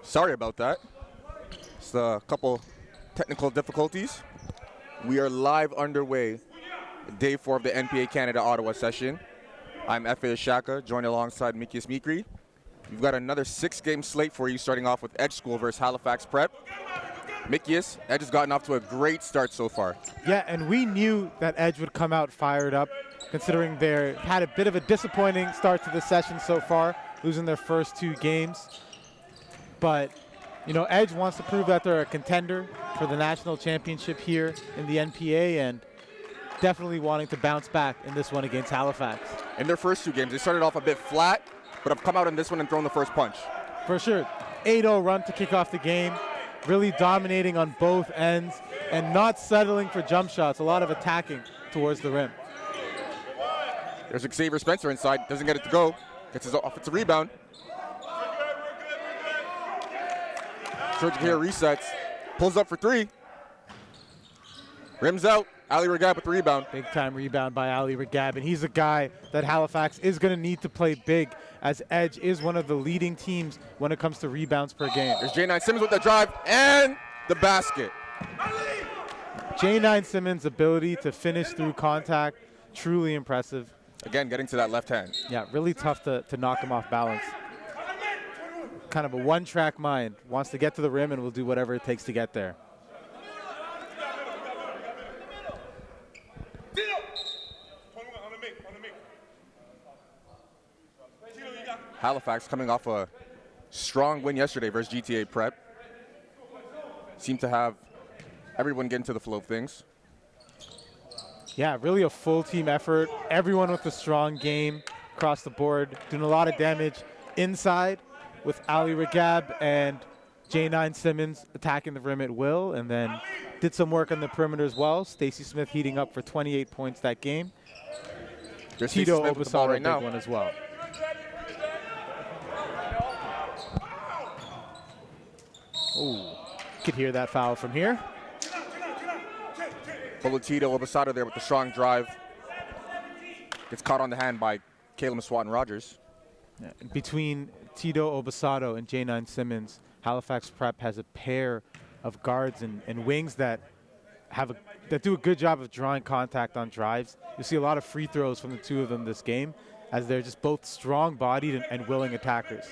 Sorry about that. It's a couple technical difficulties. We are live underway, day 4 of the NPA Canada Ottawa session. I'm F.A. Shaka, joined alongside Mikias Mikri. We've got another 6-game slate for you, starting off with Edge School versus Halifax Prep. Mikias, Edge has gotten off to a great start so far. Yeah, and we knew that Edge would come out fired up, considering they had a bit of a disappointing start to the session so far, losing their first 2 games. But, you know, Edge wants to prove that they're a contender for the national championship here in the NPA, and definitely wanting to bounce back in this one against Halifax. In their first 2 games, they started off a bit flat, but have come out in this one and thrown the first punch. For sure. 8-0 run to kick off the game. Really dominating on both ends and not settling for jump shots. A lot of attacking towards the rim. There's Xavier Spencer inside. Doesn't get it to go. Gets his offensive rebound. Serge here resets. Pulls up for 3. Rims out. Ali Regab with the rebound. Big time rebound by Ali Regab, and he's a guy that Halifax is going to need to play big, as Edge is one of the leading teams when it comes to rebounds per game. There's J9 Simmons with the drive and the basket. J9 Simmons' ability to finish through contact, truly impressive. Again, getting to that left hand. Yeah, really tough to knock him off balance. Kind of a one-track mind. Wants to get to the rim and will do whatever it takes to get there. Halifax coming off a strong win yesterday versus GTA Prep. Seemed to have everyone get into the flow of things. Yeah, really a full team effort. Everyone with a strong game across the board, doing a lot of damage inside with Ali Regab and J9 Simmons attacking the rim at will, and then did some work on the perimeter as well. Stacey Smith heating up for 28 points that game. There's Tito Smith with the ball Obasato, right now. big one as well. Ooh, could hear that foul from here. Tito Obasato there with the strong drive. Gets caught on the hand by Caleb Swatton-Rogers. Yeah, between Tito Obasato and J9 Simmons, Halifax Prep has a pair of guards and wings that do a good job of drawing contact on drives. You see a lot of free throws from the 2 of them this game, as they're just both strong-bodied and willing attackers.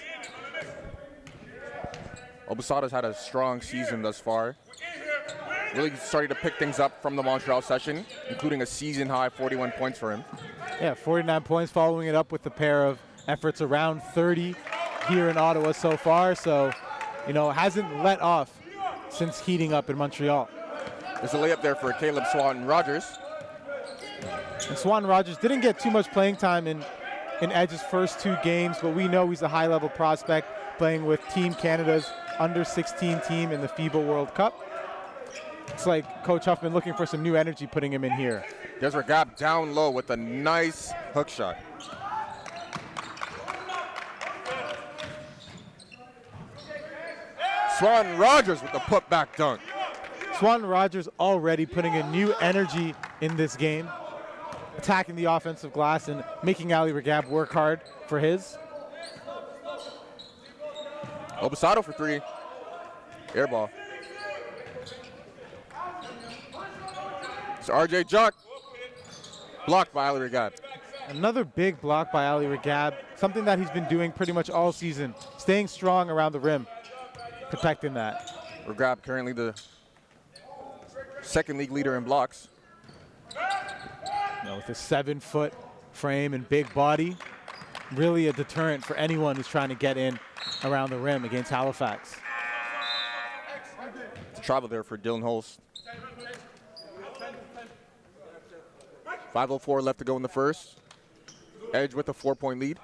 Obasato's had a strong season thus far. Really started to pick things up from the Montreal session, including a season-high 41 points for him. Yeah, 49 points, following it up with a pair of efforts around 30 here in Ottawa so far. So, you know, hasn't let off since heating up in Montreal. There's a layup there for Caleb Swatton-Rogers. And Swatton-Rogers didn't get too much playing time in Edge's first 2 games, but we know he's a high-level prospect playing with Team Canada's under-16 team in the FIBA World Cup. It's like Coach Huffman looking for some new energy, putting him in here. There's Regab down low with a nice hook shot. Swatton-Rogers with the putback dunk. Swatton-Rogers already putting a new energy in this game, attacking the offensive glass and making Ali Regab work hard for his. Obasato for 3. Air ball. It's RJ Jock. Blocked by Ali Regab. Another big block by Ali Regab, something that he's been doing pretty much all season, staying strong around the rim, protecting that. Regab currently the 2nd league leader in blocks. You know, with a 7-foot frame and big body, really a deterrent for anyone who's trying to get in around the rim against Halifax. It's a travel there for Dylan Holst. 5:04 left to go in the first. Edge with a 4-point lead.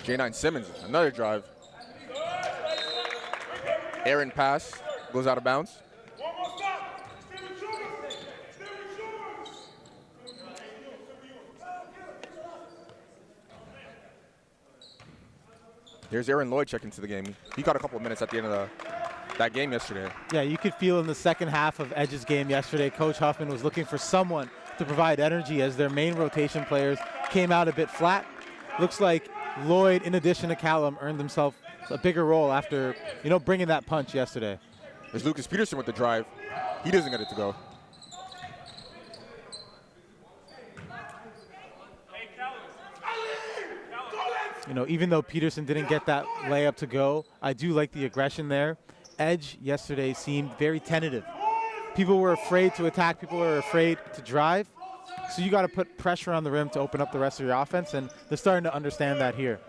J9 Simmons, another drive. Aaron pass, goes out of bounds. Here's Aaron Lloyd checking into the game. He got a couple of minutes at the end of that game yesterday. Yeah, you could feel in the second half of Edge's game yesterday, Coach Huffman was looking for someone to provide energy as their main rotation players came out a bit flat. Looks like Lloyd, in addition to Callum, earned himself a bigger role after, bringing that punch yesterday. There's Lucas Peterson with the drive. He doesn't get it to go. Even though Peterson didn't get that layup to go, I do like the aggression there. Edge yesterday seemed very tentative. People were afraid to attack. People were afraid to drive. So you got to put pressure on the rim to open up the rest of your offense, and they're starting to understand that here.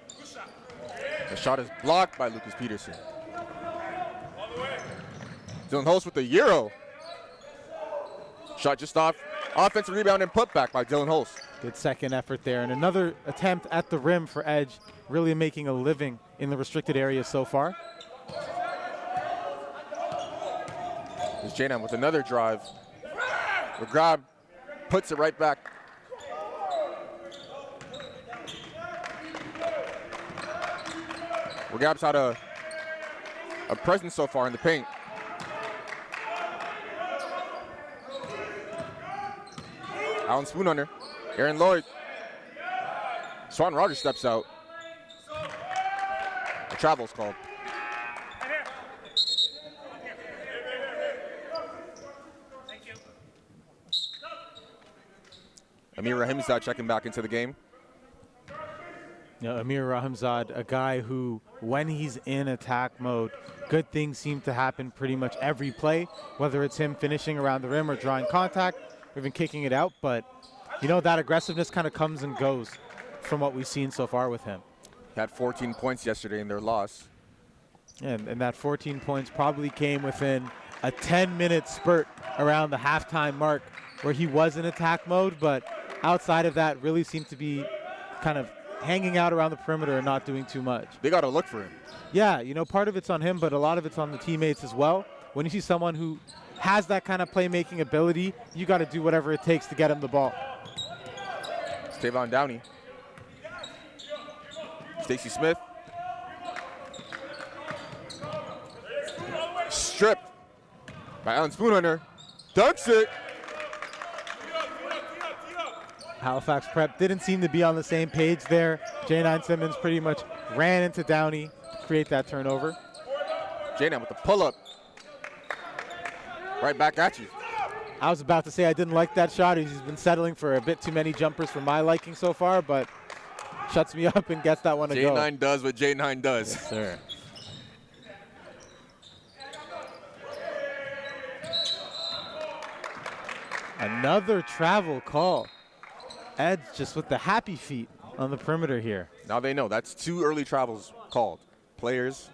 The shot is blocked by Lucas Peterson. Dylan Holst with the Euro. Shot just off. Offensive rebound and putback by Dylan Holst. Good second effort there. And another attempt at the rim for Edge, really making a living in the restricted area so far. There's J9 with another drive. The grab puts it right back. Regab's had a presence so far in the paint. Allen Spoonhunter, Aaron Lloyd. Swan Rogers steps out. The travel's called. Amir Rahimzad checking back into the game. Amir Rahimzad, a guy who, when he's in attack mode, good things seem to happen pretty much every play, whether it's him finishing around the rim or drawing contact or even kicking it out. But, that aggressiveness kind of comes and goes from what we've seen so far with him. He had 14 points yesterday in their loss. And that 14 points probably came within a 10-minute spurt around the halftime mark where he was in attack mode, but outside of that really seemed to be kind of hanging out around the perimeter and not doing too much. They got to look for him. Yeah, part of it's on him, but a lot of it's on the teammates as well. When you see someone who has that kind of playmaking ability, you got to do whatever it takes to get him the ball. Tavon Downey. Stacey Smith. Stripped by Allen Spoonhunter. Dunks it. Halifax Prep didn't seem to be on the same page there. J9 Simmons pretty much ran into Downey to create that turnover. J9 with the pull-up. Right back at you. I was about to say I didn't like that shot. He's been settling for a bit too many jumpers for my liking so far, but shuts me up and gets that one to go. J9 does what J9 does. Yes, sir. Another travel call. Ed's just with the happy feet on the perimeter here. Now they know that's 2 early travels called. Players.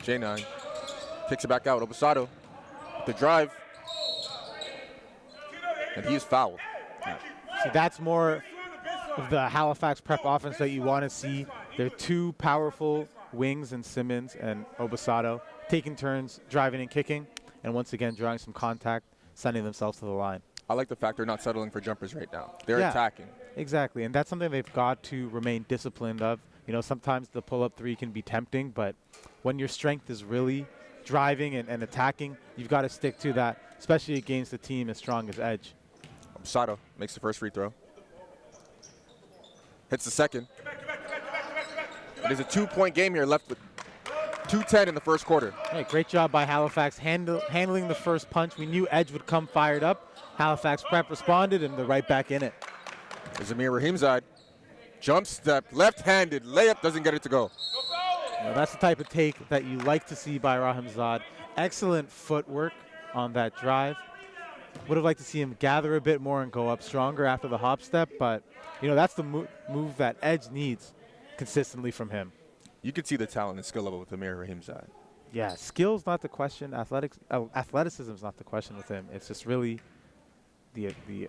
J9 kicks it back out. Obasado, the drive. And he's fouled. See, that's more of the Halifax Prep offense that you want to see. They're 2 powerful wings in Simmons and Obasado, taking turns driving and kicking, and once again drawing some contact, sending themselves to the line. I like the fact they're not settling for jumpers right now. They're attacking. Exactly, and that's something they've got to remain disciplined of. Sometimes the pull-up 3 can be tempting, but when your strength is really driving and attacking, you've got to stick to that, especially against a team as strong as Edge. Obasado makes the first free throw. Hits the second. It is a 2-point game here, left with 2:10 in the first quarter. Hey, great job by Halifax handling the first punch. We knew Edge would come fired up. Halifax Prep responded, and they're right back in it. There's Amir Rahimzad. Jump step, left-handed, layup, doesn't get it to go. Well, that's the type of take that you like to see by Rahimzad. Excellent footwork on that drive. Would have liked to see him gather a bit more and go up stronger after the hop step, but that's the move that Edge needs consistently from him. You can see the talent and skill level with Amir Rahimzad. Yeah, skill's not the question. Athleticism's not the question with him. It's just really the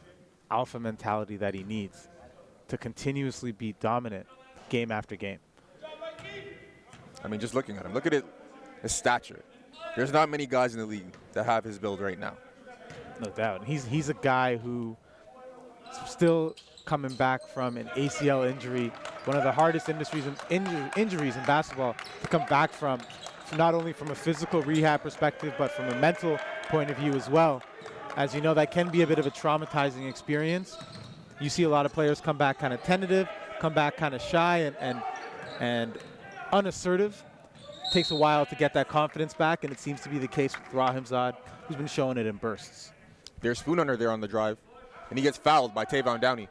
alpha mentality that he needs to continuously be dominant game after game. I mean, just looking at him, look at his stature. There's not many guys in the league that have his build right now. No doubt. He's a guy who still coming back from an ACL injury, one of the hardest injuries in basketball to come back from, not only from a physical rehab perspective, but from a mental point of view as well. As you know, that can be a bit of a traumatizing experience. You see a lot of players come back kind of tentative, come back kind of shy and unassertive. It takes a while to get that confidence back, and it seems to be the case with Rahimzad, who's been showing it in bursts. There's Spoon Hunter there on the drive, and he gets fouled by Tavon Downey.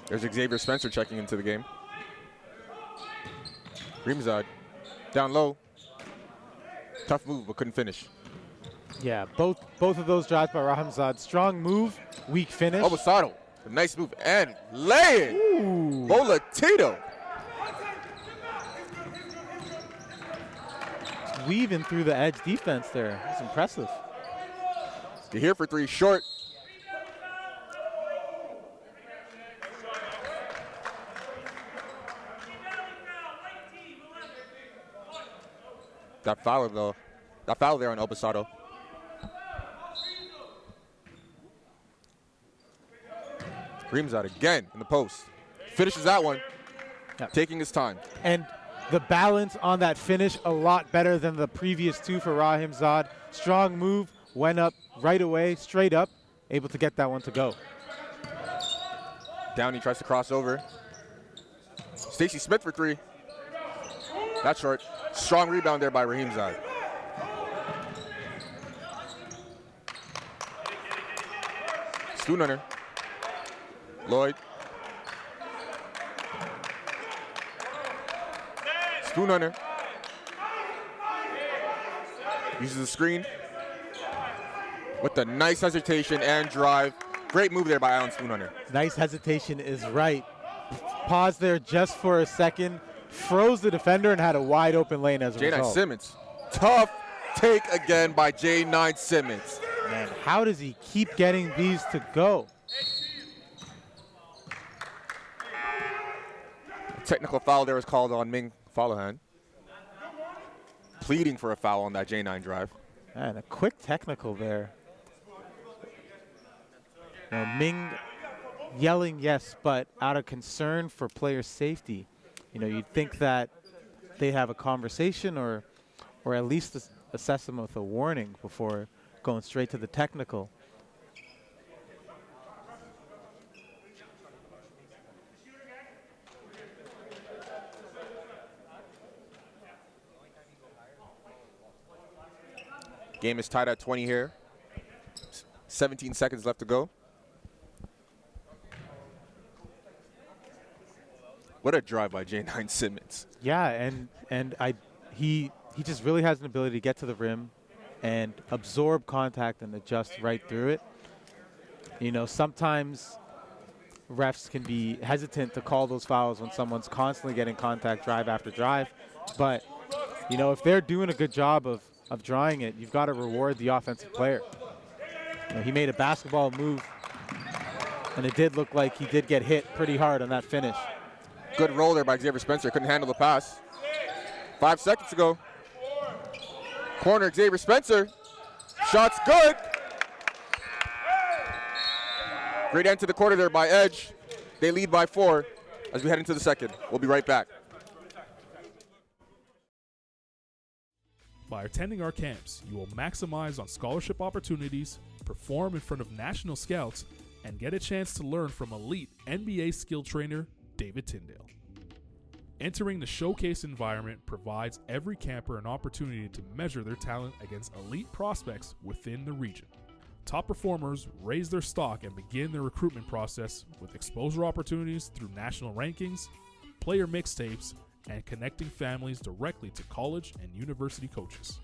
There's Xavier Spencer checking into the game. Rahimzad down low. Tough move, but couldn't finish. Yeah, both of those drives by Rahimzad. Strong move, weak finish. Obasado, a nice move, and lay it. Bolatito. Weaving through the edge defense there. It's impressive. You're here for three, short. That foul though. That foul there on Obasado. Rahimzad again in the post. Finishes that one. Yep. Taking his time. And the balance on that finish a lot better than the previous two for Rahimzad. Strong move, went up right away, straight up, able to get that one to go. Downey tries to cross over. Stacey Smith for three. That's short. Strong rebound there by Rahimzad. Spoon Hunter. Lloyd. Spoon Hunter. Uses the screen. With a nice hesitation and drive. Great move there by Allen Spoon Hunter. Nice hesitation is right. Paused there just for a second. Froze the defender and had a wide open lane as a J9 result. Simmons. Tough take again by J9 Simmons. Man, how does he keep getting these to go? A technical foul there was called on Ming Falahan. Pleading for a foul on that J9 drive. And a quick technical there. Now, Ming yelling yes, but out of concern for player safety. You know, you'd think that they have a conversation or at least assess them with a warning before going straight to the technical. Game is tied at 20 here. 17 seconds left to go. What a drive by J9 Simmons. Yeah, and he just really has an ability to get to the rim and absorb contact and adjust right through it. You know, sometimes refs can be hesitant to call those fouls when someone's constantly getting contact drive after drive. But, you know, if they're doing a good job of drawing it, you've got to reward the offensive player. You know, he made a basketball move, and it did look like he did get hit pretty hard on that finish. Good roll there by Xavier Spencer. Couldn't handle the pass. 5 seconds to go. Corner, Xavier Spencer. Shot's good. Great end to the quarter there by Edge. They lead by 4 as we head into the second. We'll be right back. By attending our camps, you will maximize on scholarship opportunities, perform in front of national scouts, and get a chance to learn from elite NBA skill trainer David Tyndale. Entering the showcase environment provides every camper an opportunity to measure their talent against elite prospects within the region. Top performers raise their stock and begin their recruitment process with exposure opportunities through national rankings, player mixtapes, and connecting families directly to college and university coaches.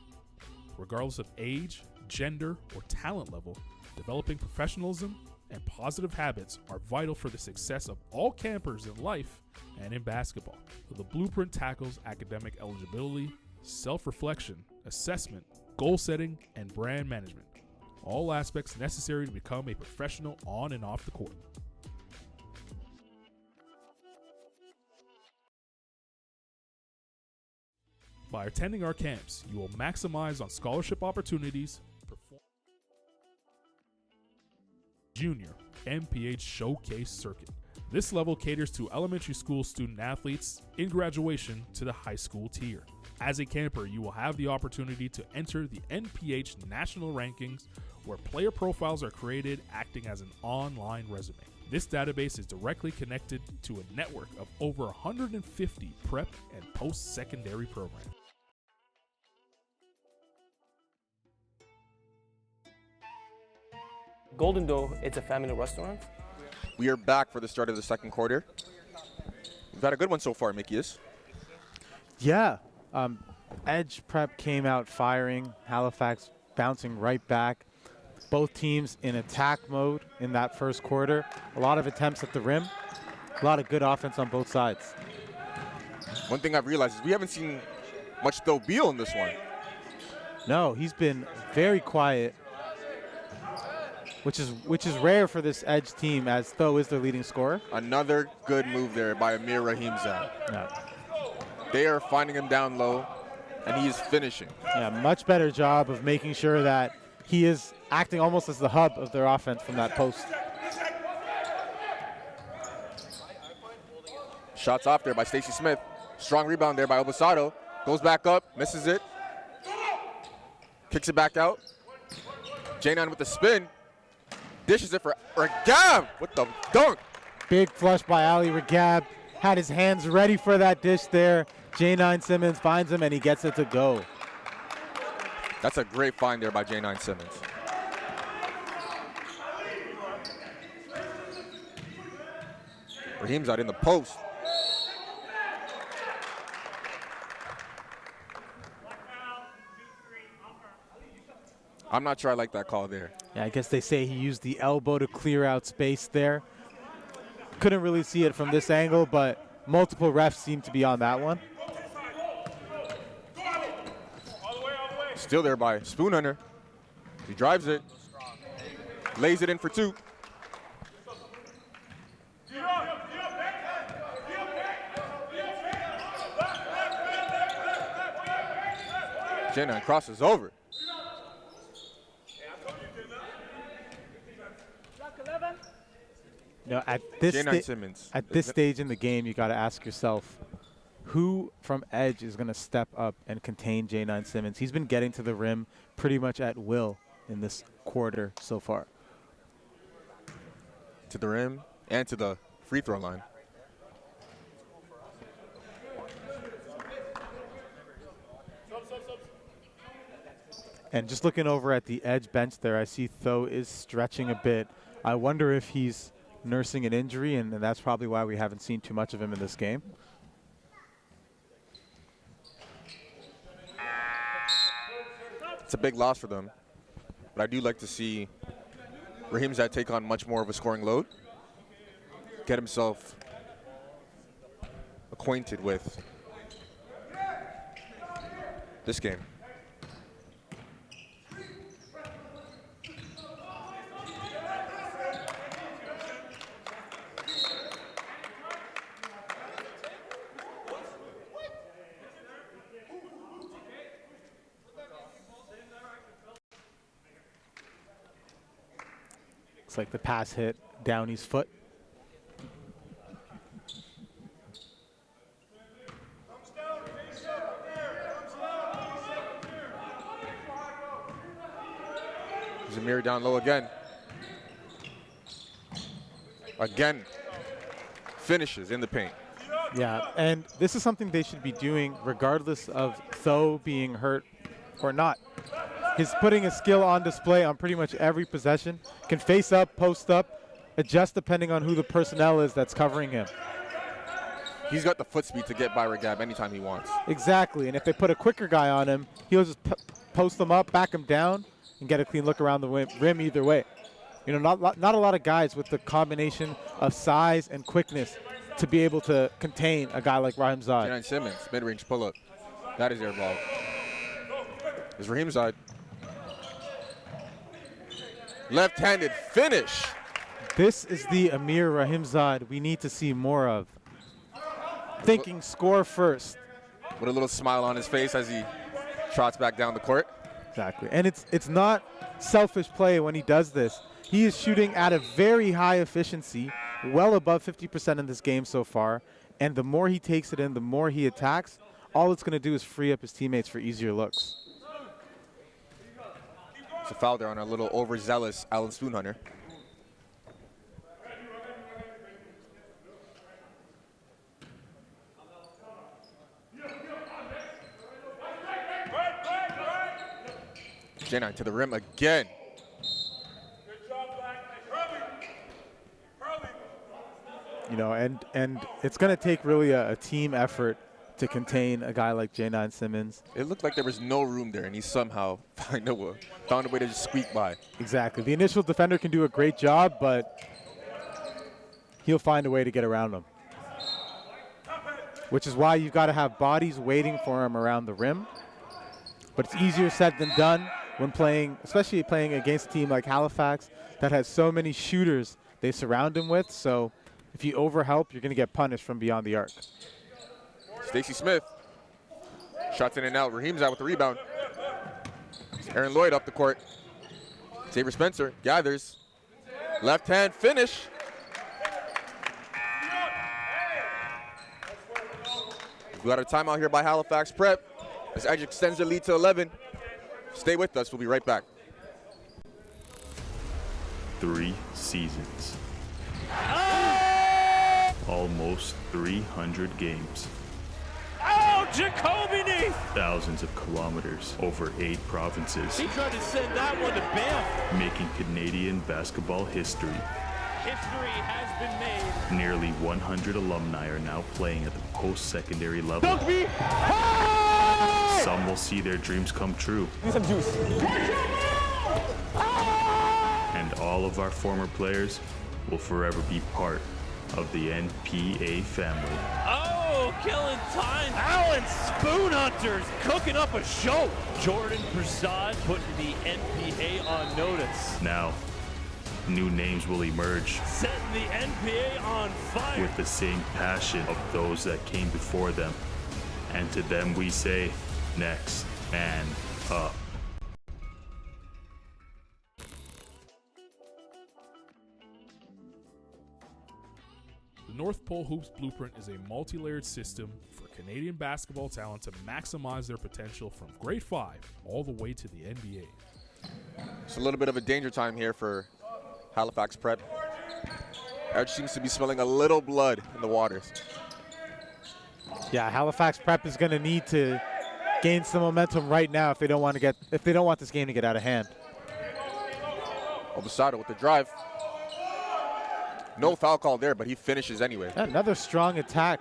Regardless of age, gender, or talent level, developing professionalism and positive habits are vital for the success of all campers in life and in basketball. The blueprint tackles academic eligibility, self-reflection, assessment, goal setting, and brand management. all aspects necessary to become a professional on and off the court. By attending our camps, you will maximize on scholarship opportunities, Junior MPH Showcase Circuit. This level caters to elementary school student athletes in graduation to the high school tier. As a camper, you will have the opportunity to enter the NPH national rankings, where player profiles are created acting as an online resume. This database is directly connected to a network of over 150 prep and post-secondary programs. Golden Dough, it's a family restaurant. We are back for the start of the second quarter. We've had a good one so far, Mikius. Yeah. Edge Prep came out firing. Halifax bouncing right back. Both teams in attack mode in that first quarter. A lot of attempts at the rim. A lot of good offense on both sides. One thing I've realized is we haven't seen much Tho Beal in this one. No, he's been very quiet, which is rare for this Edge team, as Tho is their leading scorer. Another good move there by Amir Rahimzad. Yeah. They are finding him down low, and he is finishing. Yeah, much better job of making sure that he is acting almost as the hub of their offense from that post. Shots off there by Stacey Smith. Strong rebound there by Obasado. Goes back up, misses it. Kicks it back out. J9 with the spin. Dishes it for Regab with the dunk. Big flush by Ali Regab. Had his hands ready for that dish there. J9 Simmons finds him, and he gets it to go. That's a great find there by J9 Simmons. Raheem's out in the post. I'm not sure I like that call there. Yeah, I guess they say he used the elbow to clear out space there. Couldn't really see it from this angle, but multiple refs seem to be on that one. Still there by Spoon Hunter. He drives it. Lays it in for two. J9 crosses over. You know, at this J9 Simmons. At this stage in the game, you got to ask yourself, who from Edge is going to step up and contain J9 Simmons? He's been getting to the rim pretty much at will in this quarter so far. To the rim and to the free throw line. And just looking over at the Edge bench there, I see Tho is stretching a bit. I wonder if he's nursing an injury, and that's probably why we haven't seen too much of him in this game. It's a big loss for them, but I do like to see Rahimzad take on much more of a scoring load, get himself acquainted with this game. Looks like the pass hit Downey's foot. Zamir down low again. Again, finishes in the paint. Yeah, and this is something they should be doing regardless of Tho being hurt or not. He's putting his skill on display on pretty much every possession. Can face up, post up, adjust depending on who the personnel is that's covering him. He's got the foot speed to get by Regab anytime he wants. Exactly, and if they put a quicker guy on him, he'll just post him up, back him down, and get a clean look around the rim either way. You know, not a lot of guys with the combination of size and quickness to be able to contain a guy like Rahimzad. J9 Simmons, mid-range pull-up. That is their ball. Is Rahimzad. Left-handed finish. This is the Amir Rahimzad we need to see more of. Thinking score first. With a little smile on his face as he trots back down the court. Exactly. And it's not selfish play when he does this. He is shooting at a very high efficiency, well above 50% in this game so far. And the more he takes it in, the more he attacks, all it's going to do is free up his teammates for easier looks. It's a foul there on a little overzealous Alan Spoonhunter. J9 to the rim again. You know, and it's going to take really a team effort to contain a guy like J9 Simmons. It looked like there was no room there, and he somehow found a way to just squeak by. Exactly. The initial defender can do a great job, but he'll find a way to get around him. Which is why you've got to have bodies waiting for him around the rim. But it's easier said than done when playing, especially playing against a team like Halifax that has so many shooters they surround him with. So if you overhelp, you're going to get punished from beyond the arc. Stacey Smith. Shots in and out. Raheem's out with the rebound. Aaron Lloyd up the court. Xavier Spencer gathers. Left hand finish. We got a timeout here by Halifax Prep as Edge extends the lead to 11. Stay with us. We'll be right back. 3 seasons. Almost 300 games. Oh, Jacoby Neath! Thousands of kilometers over 8 provinces. He tried to send that one to Banff. Making Canadian basketball history. History has been made. Nearly 100 alumni are now playing at the post-secondary level. Dugby! Hey! Some will see their dreams come true. Need some juice. And all of our former players will forever be part of the NPA family. Oh, killing time. Alan Spoonhunter's cooking up a show. Jordan Prasad putting the NPA on notice. Now, new names will emerge. Setting the NPA on fire. With the same passion of those that came before them. And to them we say, next man up. The North Pole Hoops Blueprint is a multi-layered system for Canadian basketball talent to maximize their potential from grade 5 all the way to the NBA. It's a little bit of a danger time here for Halifax Prep. Edge seems to be smelling a little blood in the waters. Yeah, Halifax Prep is going to need to gain some momentum right now if they don't want this game to get out of hand. Obasado with the drive. No foul call there, but he finishes anyway. Another strong attack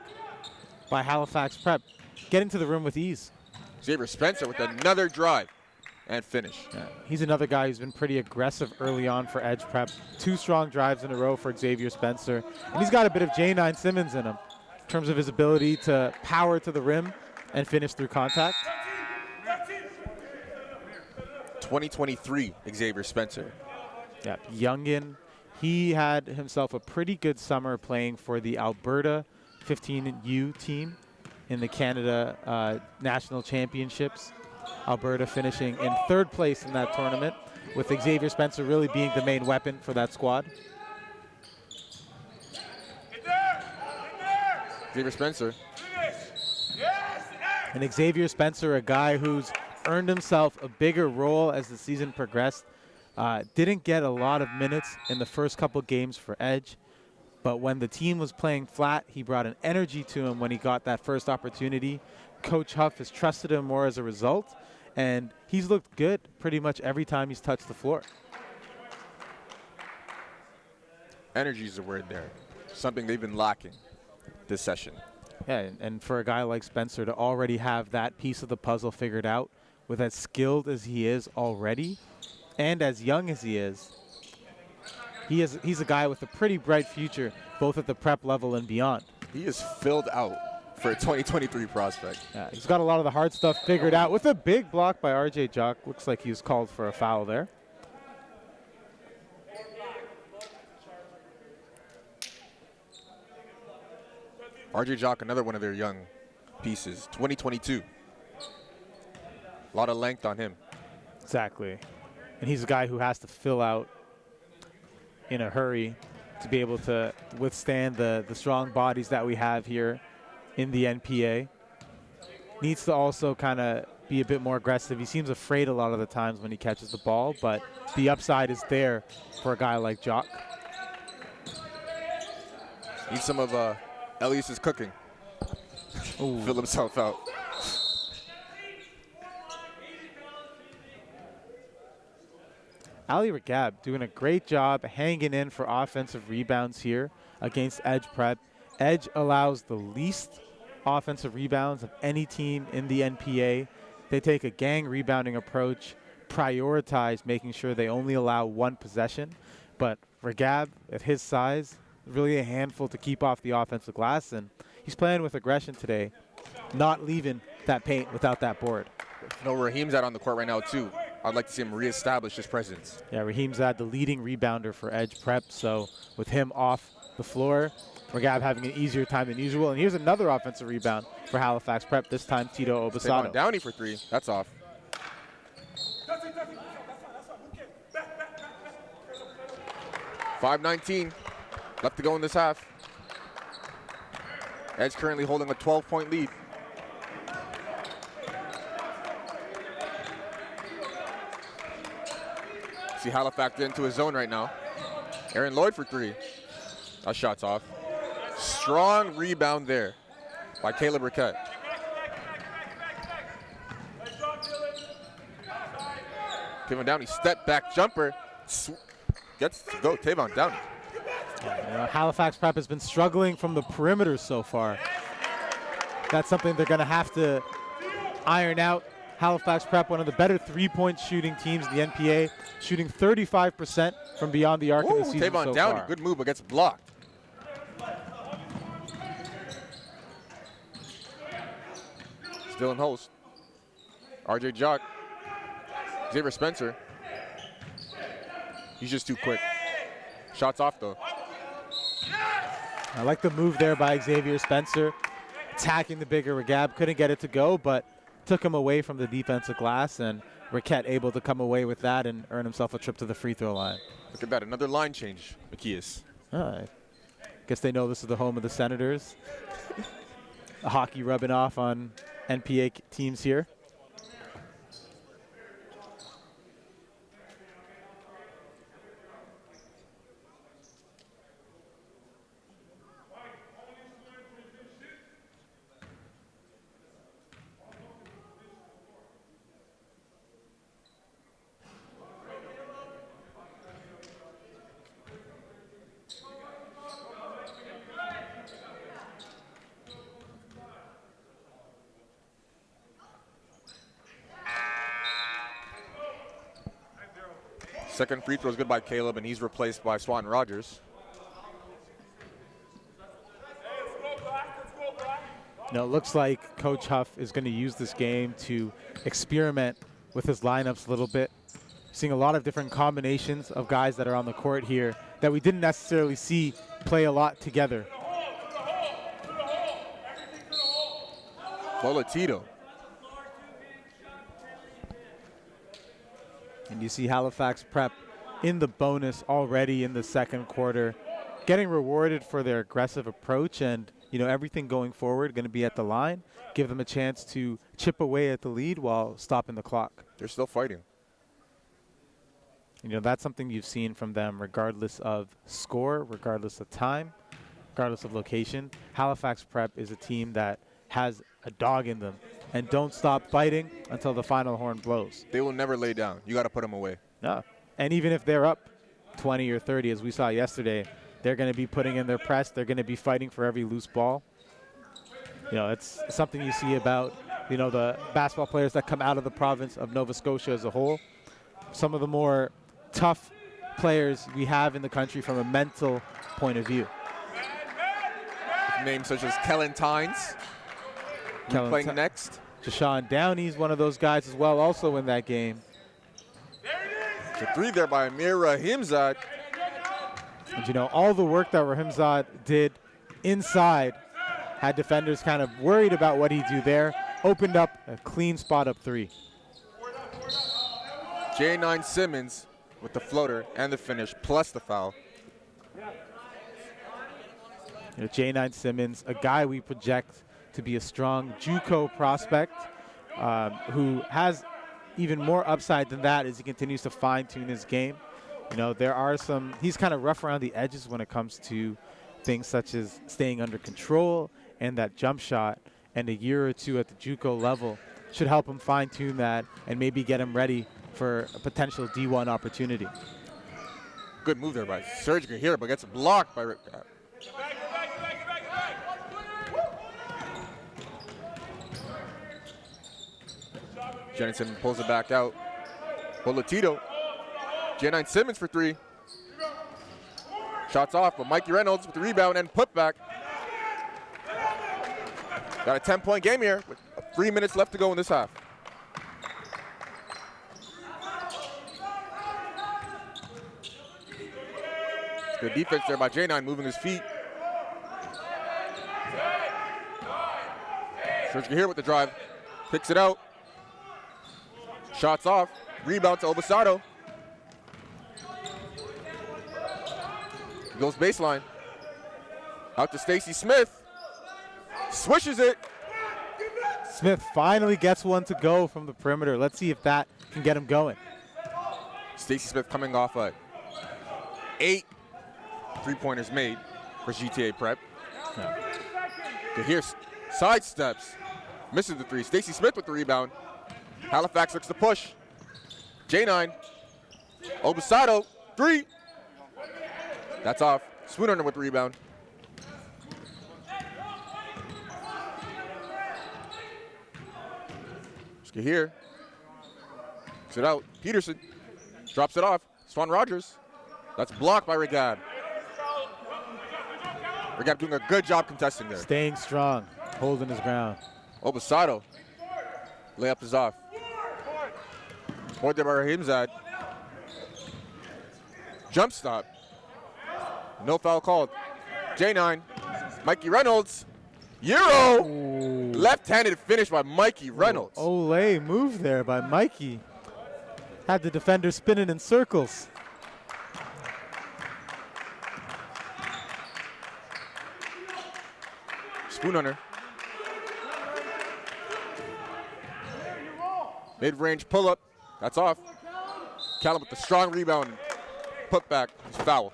by Halifax Prep. Getting to the rim with ease. Xavier Spencer with another drive and finish. Yeah, he's another guy who's been pretty aggressive early on for Edge Prep. 2 strong drives in a row for Xavier Spencer. And he's got a bit of J9 Simmons in him in terms of his ability to power to the rim and finish through contact. 2023 Xavier Spencer. Yeah, youngin. He had himself a pretty good summer playing for the Alberta 15U team in the Canada National Championships. Alberta finishing in 3rd place in that tournament, with Xavier Spencer really being the main weapon for that squad. Xavier Spencer. And Xavier Spencer, a guy who's earned himself a bigger role as the season progressed. Didn't get a lot of minutes in the first couple games for Edge, but when the team was playing flat, he brought an energy to him when he got that first opportunity. Coach Huff has trusted him more as a result, and he's looked good pretty much every time he's touched the floor. Energy is the word there. Something they've been lacking this session. Yeah, and for a guy like Spencer to already have that piece of the puzzle figured out, with as skilled as he is already, and as young as he is, he's a guy with a pretty bright future, both at the prep level and beyond. He is filled out for a 2023 prospect. Yeah, he's got a lot of the hard stuff figured out with a big block by RJ Jock. Looks like he was called for a foul there. RJ Jock, another one of their young pieces, 2022. A lot of length on him. Exactly. And he's a guy who has to fill out in a hurry to be able to withstand the strong bodies that we have here in the NPA. Needs to also kind of be a bit more aggressive. He seems afraid a lot of the times when he catches the ball, but the upside is there for a guy like Jock. Needs some of Elias's cooking. Fill himself out. Ali Regab doing a great job hanging in for offensive rebounds here against Edge Prep. Edge allows the least offensive rebounds of any team in the NPA. They take a gang rebounding approach, prioritize making sure they only allow one possession. But Regab, at his size, really a handful to keep off the offensive glass, and he's playing with aggression today, not leaving that paint without that board. No, Raheem's out on the court right now, too. I'd like to see him reestablish his presence. Yeah, Raheemzad, the leading rebounder for Edge Prep, so with him off the floor, Regab having an easier time than usual. And here's another offensive rebound for Halifax Prep, this time Tito Obasato. Downey for three. That's off. $5:19 left to go in this half. Edge currently holding a 12-point lead. See Halifax into his zone right now. Aaron Lloyd for three. That shot's off. Strong rebound there by Caleb Burkett. Tavon Downey, step back jumper. Gets to go, Tavon Downey. Halifax Prep has been struggling from the perimeter so far. That's something they're going to have to iron out. Halifax Prep, one of the better three-point shooting teams in the NPA, shooting 35% from beyond the arc in the season Tavon so Downey, far. good move, but gets blocked. Still in host. RJ Jock. Xavier Spencer. He's just too quick. Shots off, though. I like the move there by Xavier Spencer. Attacking the bigger Regab. Couldn't get it to go, but took him away from the defensive glass, and Riquette able to come away with that and earn himself a trip to the free throw line. Look at that, another line change, Macias. I guess they know this is the home of the Senators. The hockey rubbing off on NPA teams here. Second free throw is good by Caleb, and he's replaced by Swan Rogers. It looks like Coach Huff is going to use this game to experiment with his lineups a little bit. Seeing a lot of different combinations of guys that are on the court here that we didn't necessarily see play a lot together. Lola Tito. And you see Halifax Prep in the bonus already in the second quarter, getting rewarded for their aggressive approach, and everything going forward going to be at the line, give them a chance to chip away at the lead while stopping the clock. They're still fighting. That's something you've seen from them regardless of score, regardless of time, regardless of location. Halifax Prep is a team that has a dog in them and don't stop fighting until the final horn blows. They will never lay down. You got to put them away. No. And even if they're up 20 or 30, as we saw yesterday, they're going to be putting in their press. They're going to be fighting for every loose ball. It's something you see about, the basketball players that come out of the province of Nova Scotia as a whole. Some of the more tough players we have in the country from a mental point of view. Names such as Kellen Tynes, playing next. Jashawn Downey's one of those guys as well, also in that game. The three there by Amir Rahimzad. And all the work that Rahimzad did inside had defenders kind of worried about what he'd do there. Opened up a clean spot up three. J9 Simmons with the floater and the finish plus the foul. You know, J9 Simmons, a guy we project to be a strong JUCO prospect who has even more upside than that as he continues to fine-tune his game. You know, there are some, he's kind of rough around the edges when it comes to things such as staying under control and that jump shot, and a year or two at the JUCO level should help him fine-tune that and maybe get him ready for a potential D1 opportunity. Good move there by Serge here, but gets blocked by Rick. Jennison pulls it back out. Bolatito. J9 Simmons for three. Shots off, but Mikey Reynolds with the rebound and putback. Got a 10-point game here with 3 minutes left to go in this half. Good defense there by J9, moving his feet. Serge here with the drive. Picks it out. Shots off. Rebound to Obasato. Goes baseline. Out to Stacy Smith. Swishes it. Smith finally gets one to go from the perimeter. Let's see if that can get him going. Stacy Smith coming off 8 3-pointers made for GTA Prep. Yeah. Here, sidesteps. Misses the three. Stacy Smith with the rebound. Halifax looks to push. J9. Obasato. Three. That's off. Spooner with the rebound. Here. Kicks it out. Peterson drops it off. Swan Rogers. That's blocked by Regab. Regab doing a good job contesting there. Staying strong, holding his ground. Obasato. Layup is off. Point there by Rahimzad. Jump stop. No foul called. J9. Mikey Reynolds. Euro. Ooh. Left-handed finish by Mikey Reynolds. Olay move there by Mikey. Had the defender spinning in circles. Spoon under. Mid-range pull-up. That's off. Callum with the strong rebound. Put back. He's fouled.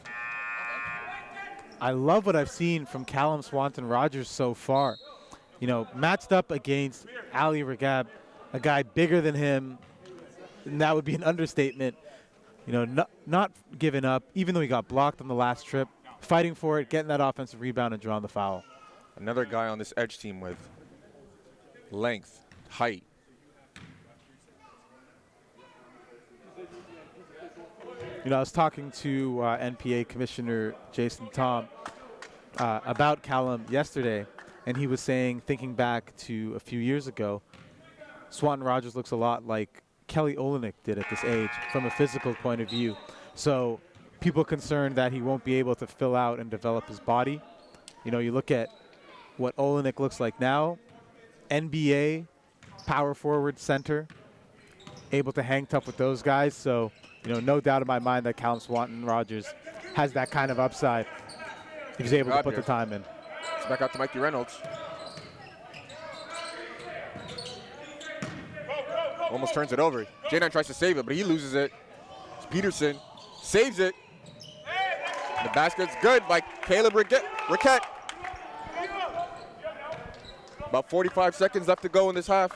I love what I've seen from Callum Swanton Rogers so far. You know, matched up against Ali Regab, a guy bigger than him, and that would be an understatement. You know, not giving up, even though he got blocked on the last trip, fighting for it, getting that offensive rebound and drawing the foul. Another guy on this edge team with length, height. You know, I was talking to NPA Commissioner Jason Tom about Callum yesterday, and he was saying, thinking back to a few years ago, Swanton Rogers looks a lot like Kelly Olynyk did at this age from a physical point of view. So people concerned that he won't be able to fill out and develop his body. You know, you look at what Olynyk looks like now, NBA, power forward, center, able to hang tough with those guys. So, you know, no doubt in my mind that Callum Swanton Rogers has that kind of upside if he's able to put the time in. It's back out to Mikey Reynolds. Almost turns it over. J9 tries to save it, but he loses it. It's Peterson saves it. The basket's good by Caleb Riquette. About 45 seconds left to go in this half.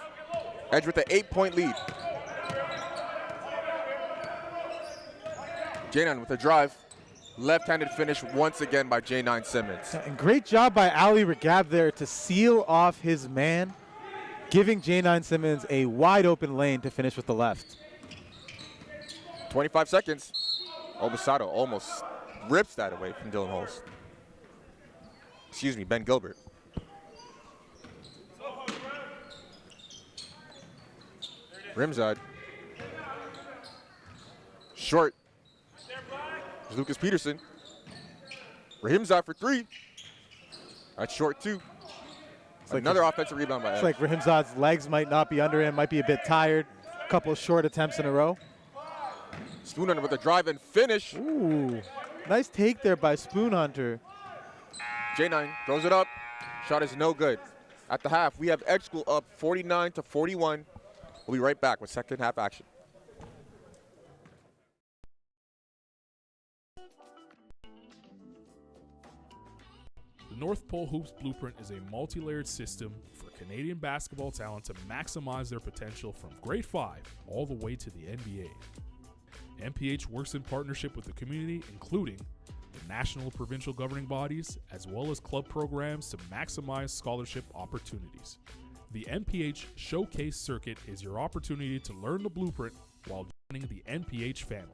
Edge with an 8-point lead. J9 with a drive. Left-handed finish once again by J9 Simmons. And great job by Ali Regab there to seal off his man, giving J9 Simmons a wide open lane to finish with the left. 25 seconds. Obasato almost rips that away from Dylan Holst. Excuse me, Ben Gilbert. Rimzad. Short. There's Lucas Peterson. Rahimzad for three. That's short too. Another offensive rebound by Edge. It's like Rahimzad's legs might not be under him, might be a bit tired. A couple of short attempts in a row. Spoon Hunter with a drive and finish. Ooh, nice take there by Spoon Hunter. J9 throws it up. Shot is no good. At the half, we have Edge School up 49-41. We'll be right back with second half action. The North Pole Hoops Blueprint is a multi-layered system for Canadian basketball talent to maximize their potential from grade 5 all the way to the NBA. NPH works in partnership with the community, including the national and provincial governing bodies, as well as club programs to maximize scholarship opportunities. The NPH Showcase Circuit is your opportunity to learn the blueprint while joining the NPH family.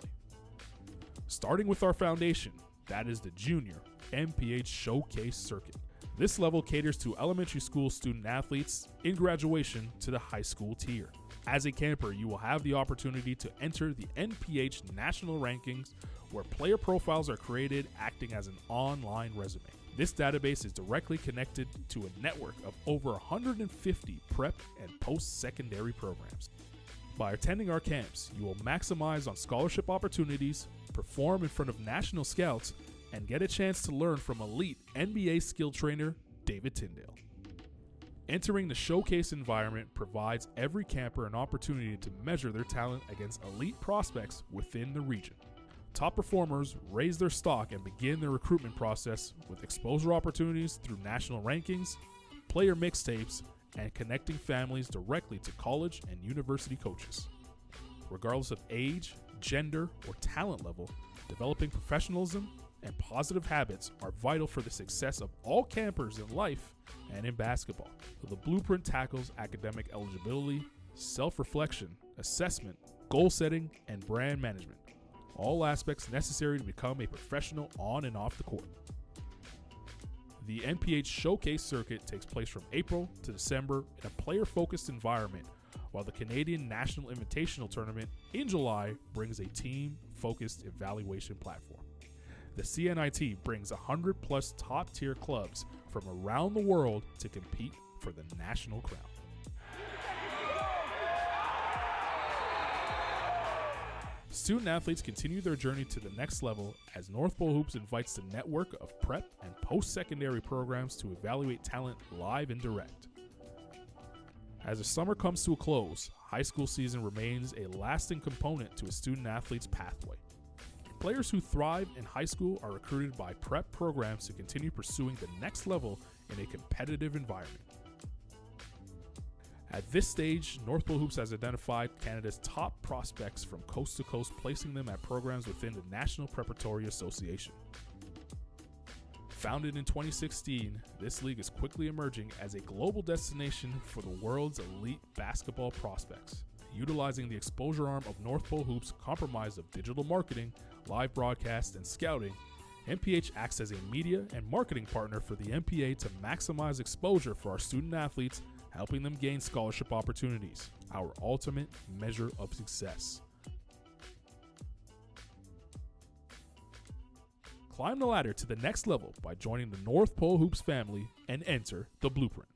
Starting with our foundation, that is the Junior NPH Showcase Circuit. This level caters to elementary school student athletes in graduation to the high school tier. As a camper, you will have the opportunity to enter the NPH national rankings, where player profiles are created acting as an online resume. This database is directly connected to a network of over 150 prep and post-secondary programs. By attending our camps, you will maximize on scholarship opportunities, perform in front of national scouts, and get a chance to learn from elite NBA skill trainer David Tyndale. Entering the showcase environment provides every camper an opportunity to measure their talent against elite prospects within the region. Top performers raise their stock and begin their recruitment process with exposure opportunities through national rankings, player mixtapes, and connecting families directly to college and university coaches. Regardless of age, gender, or talent level, developing professionalism and positive habits are vital for the success of all campers in life and in basketball. The blueprint tackles academic eligibility, self-reflection, assessment, goal setting, and brand management, all aspects necessary to become a professional on and off the court. The NPH Showcase Circuit takes place from April to December in a player-focused environment, while the Canadian National Invitational Tournament in July brings a team-focused evaluation platform. The CNIT brings 100-plus top-tier clubs from around the world to compete for the national crown. Student athletes continue their journey to the next level as North Pole Hoops invites the network of prep and post-secondary programs to evaluate talent live and direct. As the summer comes to a close, high school season remains a lasting component to a student athlete's pathway. Players who thrive in high school are recruited by prep programs to continue pursuing the next level in a competitive environment. At this stage, North Pole Hoops has identified Canada's top prospects from coast to coast, placing them at programs within the National Preparatory Association. Founded in 2016, this league is quickly emerging as a global destination for the world's elite basketball prospects. Utilizing the exposure arm of North Pole Hoops, comprised of digital marketing, live broadcast, and scouting, NPH acts as a media and marketing partner for the NPA to maximize exposure for our student athletes, helping them gain scholarship opportunities, our ultimate measure of success. Climb the ladder to the next level by joining the North Pole Hoops family and enter the Blueprint.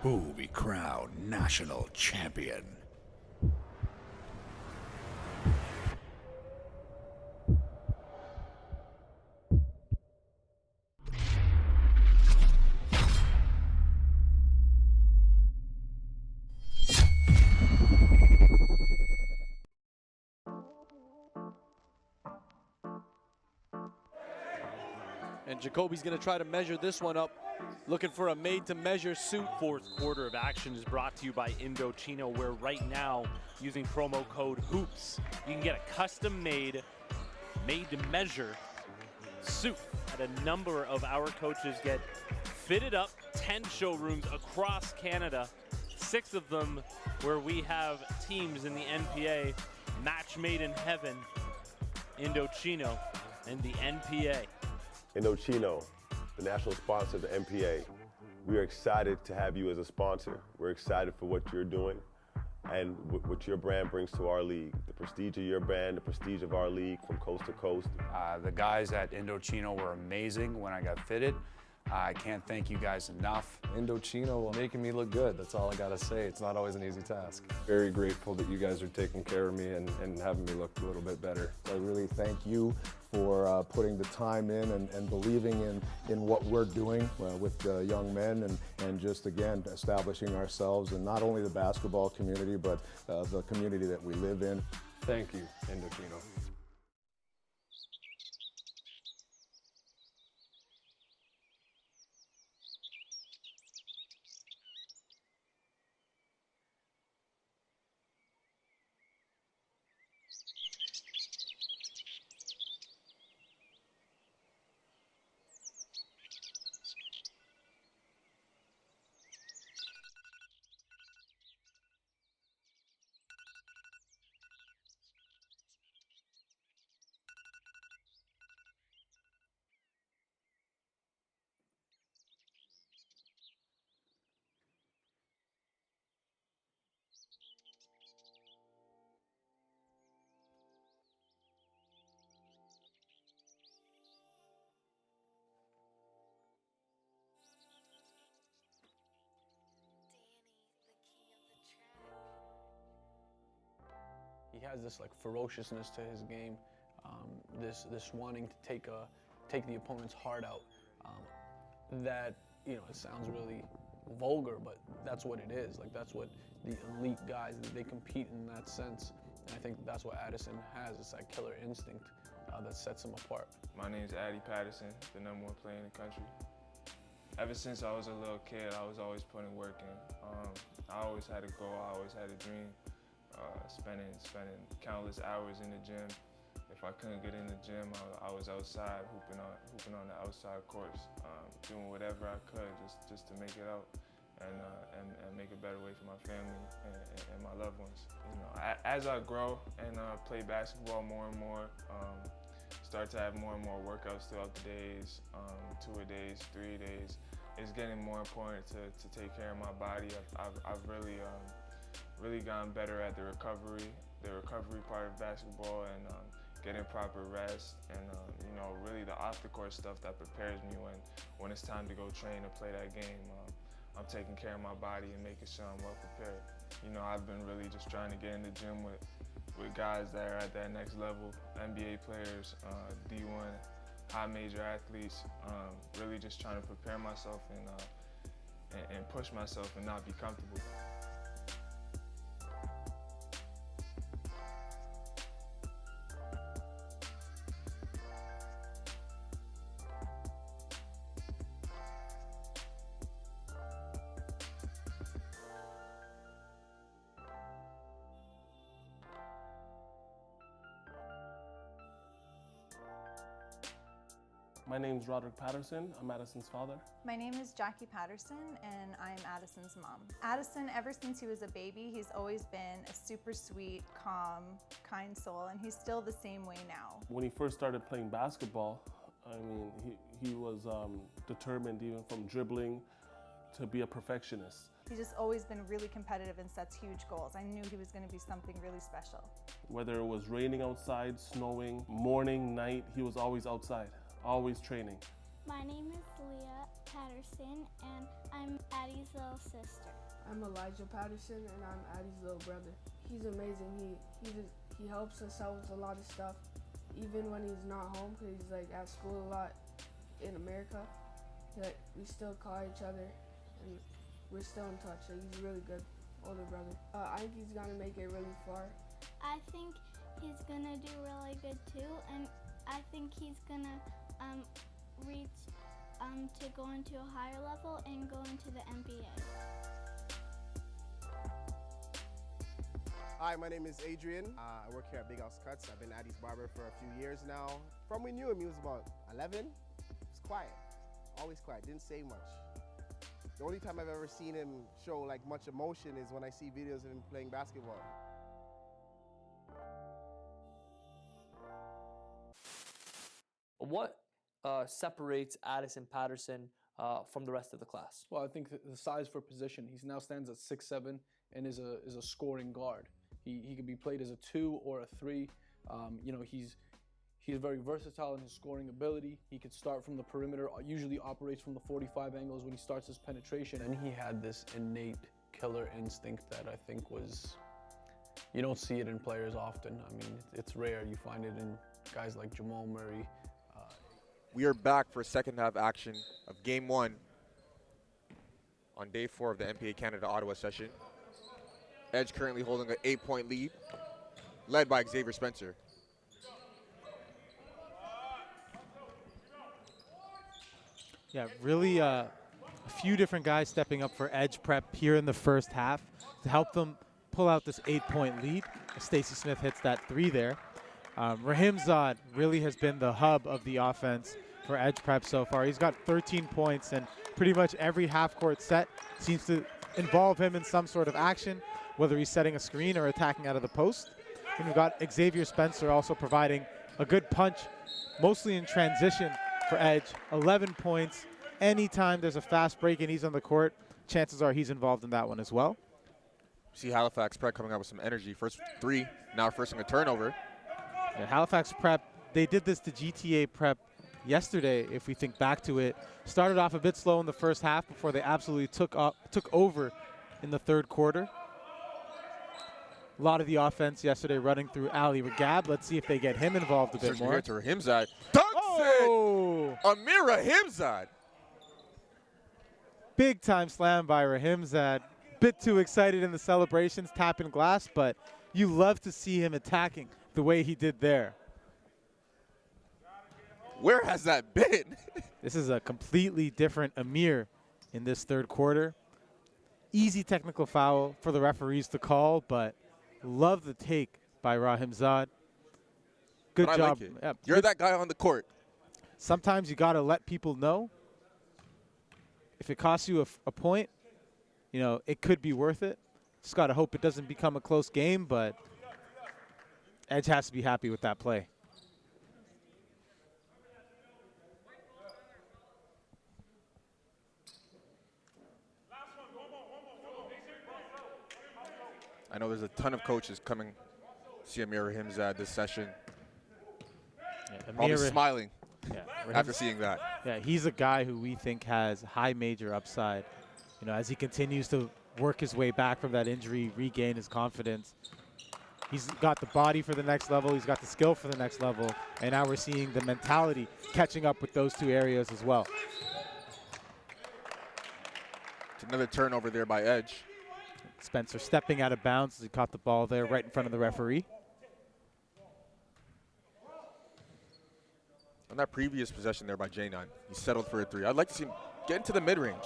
Who will be crowned national champion? Jacoby's going to try to measure this one up, looking for a made-to-measure suit. Fourth quarter of action is brought to you by Indochino, where right now, using promo code HOOPS, you can get a custom-made, made-to-measure suit that a number of our coaches get fitted up. 10 showrooms across Canada, 6 of them where we have teams in the NPA, match made in heaven. Indochino and the NPA. Indochino, the national sponsor of the NPA. We are excited to have you as a sponsor. We're excited for what you're doing and what your brand brings to our league. The prestige of your brand, the prestige of our league from coast to coast. The guys at Indochino were amazing when I got fitted. I can't thank you guys enough. Indochino making me look good. That's all I gotta say. It's not always an easy task. Very grateful that you guys are taking care of me and having me look a little bit better. I really thank you for putting the time in and believing in what we're doing with young men and just, again, establishing ourselves in not only the basketball community, but the community that we live in. Thank you, Indochino. He has this like ferociousness to his game, this wanting to take the opponent's heart out. That, you know, it sounds really vulgar, but that's what it is. Like, that's what the elite guys, they compete in that sense. And I think that's what Addison has. It's that killer instinct that sets him apart. My name's Addy Patterson, the #1 player in the country. Ever since I was a little kid, I was always putting work in. I always had a goal, I always had a dream. Spending countless hours in the gym. If I couldn't get in the gym, I was outside hooping on the outside courts, doing whatever I could just to make it out and make a better way for my family and my loved ones. You know, as I grow and play basketball more and more, start to have more and more workouts throughout the days, 2-a-days, 3-a-days. It's getting more important to take care of my body. I've really gotten better at the recovery part of basketball and getting proper rest and you know, really the off-the-court stuff that prepares me when it's time to go train and play that game. I'm taking care of my body and making sure I'm well prepared. You know, I've been really just trying to get in the gym with guys that are at that next level, NBA players, D1, high major athletes, really just trying to prepare myself and push myself and not be comfortable. My name's Roderick Patterson. I'm Addison's father. My name is Jackie Patterson, and I'm Addison's mom. Addison, ever since he was a baby, he's always been a super sweet, calm, kind soul, and he's still the same way now. When he first started playing basketball, I mean, he was determined even from dribbling to be a perfectionist. He's just always been really competitive and sets huge goals. I knew he was going to be something really special. Whether it was raining outside, snowing, morning, night, he was always outside, always training. My name is Leah Patterson, and I'm Addie's little sister. I'm Elijah Patterson, and I'm Addie's little brother. He's amazing. He helps us out with a lot of stuff, even when he's not home, because he's like at school a lot in America. Like, we still call each other, and we're still in touch. So he's a really good older brother. I think he's gonna make it really far. I think he's gonna do really good too, and I think he's gonna reach to go into a higher level and go into the NBA. Hi, my name is Adrian. I work here at Big House Cuts. I've been Addie's barber for a few years now. From we knew him, he was about 11. He was quiet, always quiet, didn't say much. The only time I've ever seen him show like much emotion is when I see videos of him playing basketball. What separates Addison Patterson from the rest of the class? Well, I think the size for position. He now stands at 6'7" and is a scoring guard. He can be played as a 2 or a 3. You know, he's very versatile in his scoring ability. He could start from the perimeter, usually operates from the 45 angles when he starts his penetration. And he had this innate killer instinct that I think you don't see it in players often. I mean, it's rare. You find it in guys like Jamal Murray. We are back for second half action of Game 1 on day 4 of the NPA Canada Ottawa session. Edge currently holding an 8-point lead, led by Xavier Spencer. Yeah, really a few different guys stepping up for Edge prep here in the first half to help them pull out this 8-point lead. Stacey Smith hits that 3 there. Rahimzad really has been the hub of the offense for Edge prep so far. He's got 13 points, and pretty much every half-court set seems to involve him in some sort of action, whether he's setting a screen or attacking out of the post. And we've got Xavier Spencer also providing a good punch, mostly in transition for Edge. 11 points. Anytime there's a fast break and he's on the court, chances are he's involved in that one as well. See Halifax prep coming out with some energy. First 3, now forcing a turnover. Yeah, Halifax prep, they did this to GTA prep yesterday, if we think back to it. Started off a bit slow in the first half before they absolutely took over in the third quarter. A lot of the offense yesterday running through Ali Regab. Let's see if they get him involved a bit more. Here to Rahimzad. Dunks it! Amir Rahimzad. Big time slam by Rahimzad. Bit too excited in the celebrations, tapping glass, but you love to see him attacking the way he did there. Where has that been? This is a completely different Amir in this third quarter. Easy technical foul for the referees to call, but love the take by Rahimzad. Good but job. I like it. Yeah, You're that guy on the court. Sometimes you got to let people know. If it costs you a point, you know, it could be worth it. Just got to hope it doesn't become a close game, but Edge has to be happy with that play. I know there's a ton of coaches coming to see Amir Rahimzad this session. Yeah, Probably smiling Yeah, after seeing that. Yeah, he's a guy who we think has high major upside. You know, as he continues to work his way back from that injury, regain his confidence. He's got the body for the next level. He's got the skill for the next level. And now we're seeing the mentality catching up with those two areas as well. It's another turnover there by Edge. Spencer stepping out of bounds as he caught the ball there right in front of the referee. On that previous possession there by J9, he settled for a 3. I'd like to see him get into the mid-range.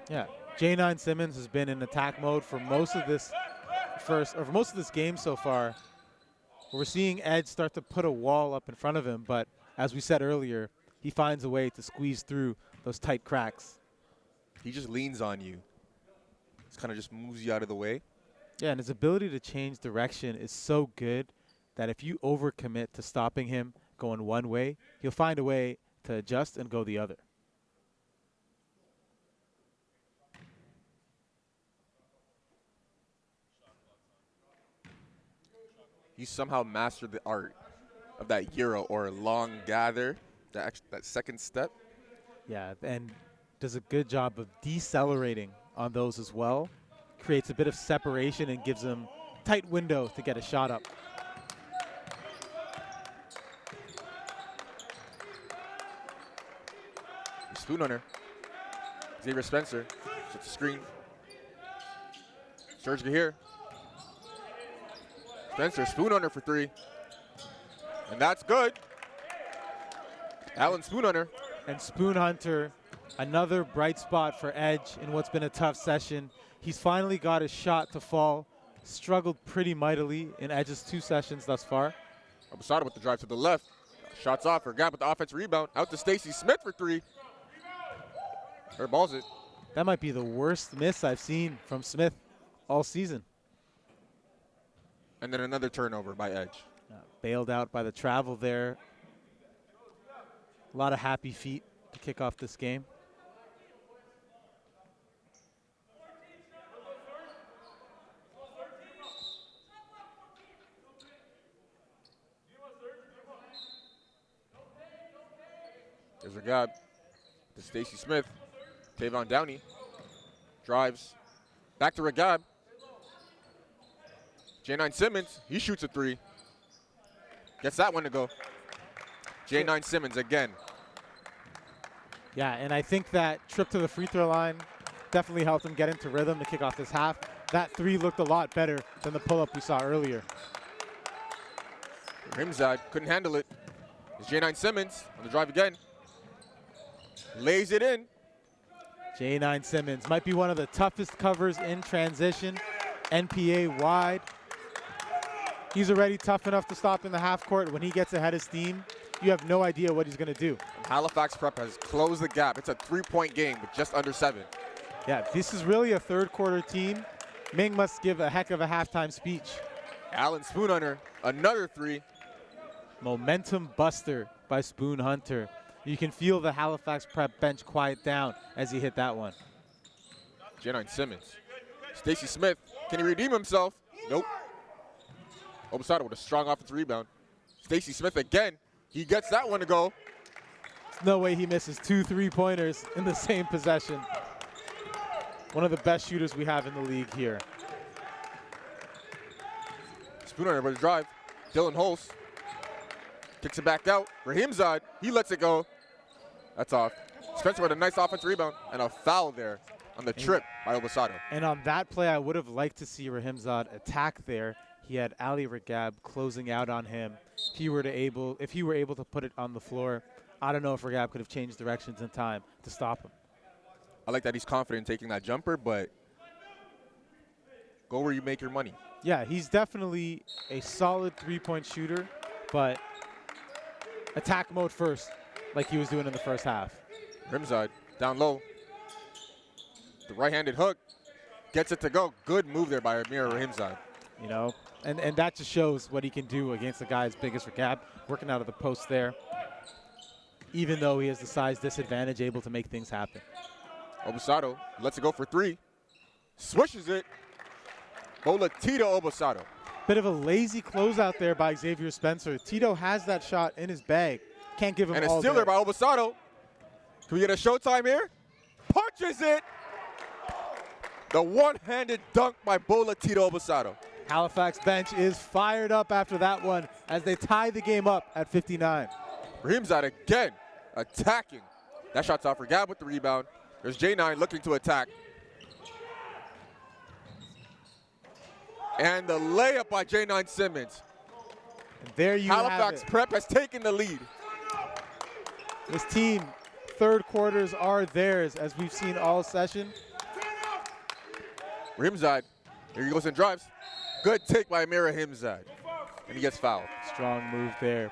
Yeah, J9 Simmons has been in attack mode for most of this game so far. We're seeing Edge start to put a wall up in front of him, but as we said earlier, he finds a way to squeeze through those tight cracks. He just leans on you. He kind of just moves you out of the way. Yeah, and his ability to change direction is so good that if you overcommit to stopping him going one way, he'll find a way to adjust and go the other. He somehow mastered the art of that Euro or long gather, that second step. Yeah, and does a good job of decelerating on those as well. Creates a bit of separation and gives him tight window to get a shot up. Spoon on her. Xavier Spencer sets the screen. Serge here. Spencer spoon on her for 3. And that's good. Allen spoon on her. And Spoon Hunter, another bright spot for Edge in what's been a tough session. He's finally got his shot to fall. Struggled pretty mightily in Edge's 2 sessions thus far. Obasado with the drive to the left. Shots off. Regab with the offensive rebound. Out to Stacey Smith for 3. Her balls it. That might be the worst miss I've seen from Smith all season. And then another turnover by Edge. Bailed out by the travel there. A lot of happy feet to kick off this game. There's Regab to Stacey Smith. Tavon Downey drives back to Regab. J9 Simmons, he shoots a 3. Gets that one to go. J9 Simmons again. Yeah, and I think that trip to the free throw line definitely helped him get into rhythm to kick off this half. That 3 looked a lot better than the pull-up we saw earlier. Rimzad couldn't handle it. It's J9 Simmons on the drive again. Lays it in. J9 Simmons might be one of the toughest covers in transition. NPA wide. He's already tough enough to stop in the half court. When he gets ahead of steam, you have no idea what he's going to do. Halifax Prep has closed the gap. It's a 3-point game with just under 7. Yeah, this is really a third quarter team. Ming must give a heck of a halftime speech. Allen Spoon Hunter, another 3. Momentum buster by Spoon Hunter. You can feel the Halifax Prep bench quiet down as he hit that one. J9 Simmons. Stacey Smith, can he redeem himself? Nope. Obasado with a strong offensive rebound. Stacey Smith again. He gets that one to go. There's no way he misses 2 3-pointers in the same possession. One of the best shooters we have in the league here. Spoon Hunter with a drive. Dylan Holst kicks it back out. Rahimzad, he lets it go. That's off. Spencer with a nice offensive rebound and a foul there on the trip by Obasado. And on that play, I would have liked to see Rahimzad attack there. He had Ali Regab closing out on him. If he were able to put it on the floor, I don't know if Regab could have changed directions in time to stop him. I like that he's confident in taking that jumper, but go where you make your money. Yeah, he's definitely a solid 3-point shooter, but attack mode first, like he was doing in the first half. Rimside down low. The right-handed hook gets it to go. Good move there by Amir Rahimzad. You know, and that just shows what he can do against a guy as big as Regab, working out of the post there. Even though he has the size disadvantage, able to make things happen. Obasado lets it go for 3. Swishes it. Bola Tito Obasado. Bit of a lazy closeout there by Xavier Spencer. Tito has that shot in his bag. Can't give him and all a steal there by Obasado. Can we get a showtime here? Punches it. The one-handed dunk by Bola Tito Obasado. Halifax bench is fired up after that one as they tie the game up at 59. Rahimzad again attacking. That shot's off. Regab with the rebound. There's J9 looking to attack. And the layup by J9 Simmons. And there you Halifax have it. Prep has taken the lead. This team, third quarters are theirs, as we've seen all session. Rahimzad, here he goes and drives. Good take by Amir Rahimzad. And he gets fouled. Strong move there.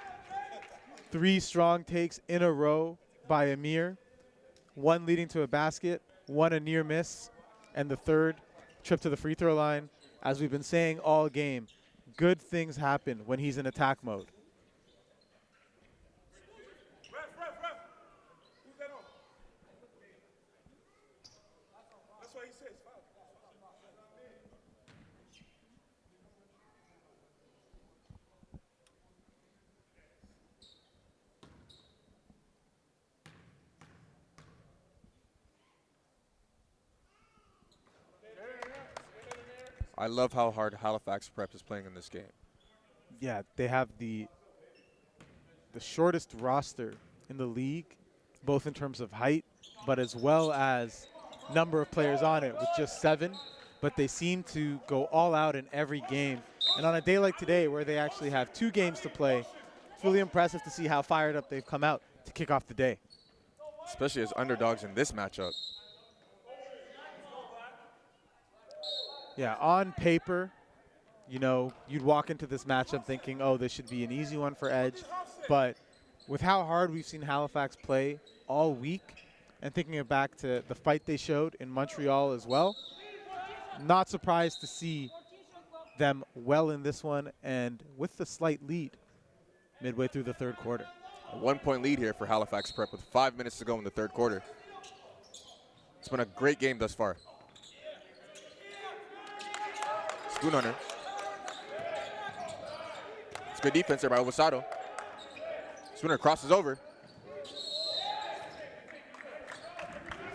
3 strong takes in a row by Amir. 1 leading to a basket, 1 a near miss, and the 3rd trip to the free throw line. As we've been saying all game, good things happen when he's in attack mode. I love how hard Halifax Prep is playing in this game. Yeah, they have the shortest roster in the league, both in terms of height, but as well as number of players on it with just 7. But they seem to go all out in every game. And on a day like today where they actually have 2 games to play, it's really impressive to see how fired up they've come out to kick off the day. especially as underdogs in this matchup. Yeah, on paper, you know, you'd walk into this matchup thinking, oh, this should be an easy one for Edge. But with how hard we've seen Halifax play all week, and thinking back to the fight they showed in Montreal as well, not surprised to see them well in this one and with the slight lead midway through the third quarter. A 1-point lead here for Halifax Prep with 5 minutes to go in the third quarter. It's been a great game thus far. Spoon Hunter. It's good defense there by Ovasado. Spooner crosses over.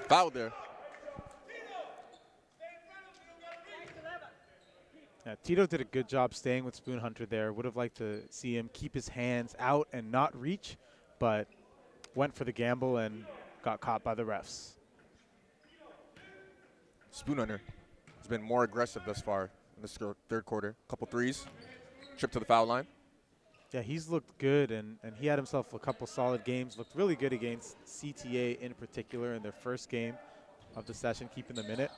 Foul there. Yeah, Tito did a good job staying with Spoon Hunter there. Would have liked to see him keep his hands out and not reach, but went for the gamble and got caught by the refs. Spoon Hunter has been more aggressive thus far in this third quarter. Couple threes, trip to the foul line. Yeah, he's looked good, and he had himself a couple solid games. Looked really good against CTA in particular in their first game of the session, keeping them in it.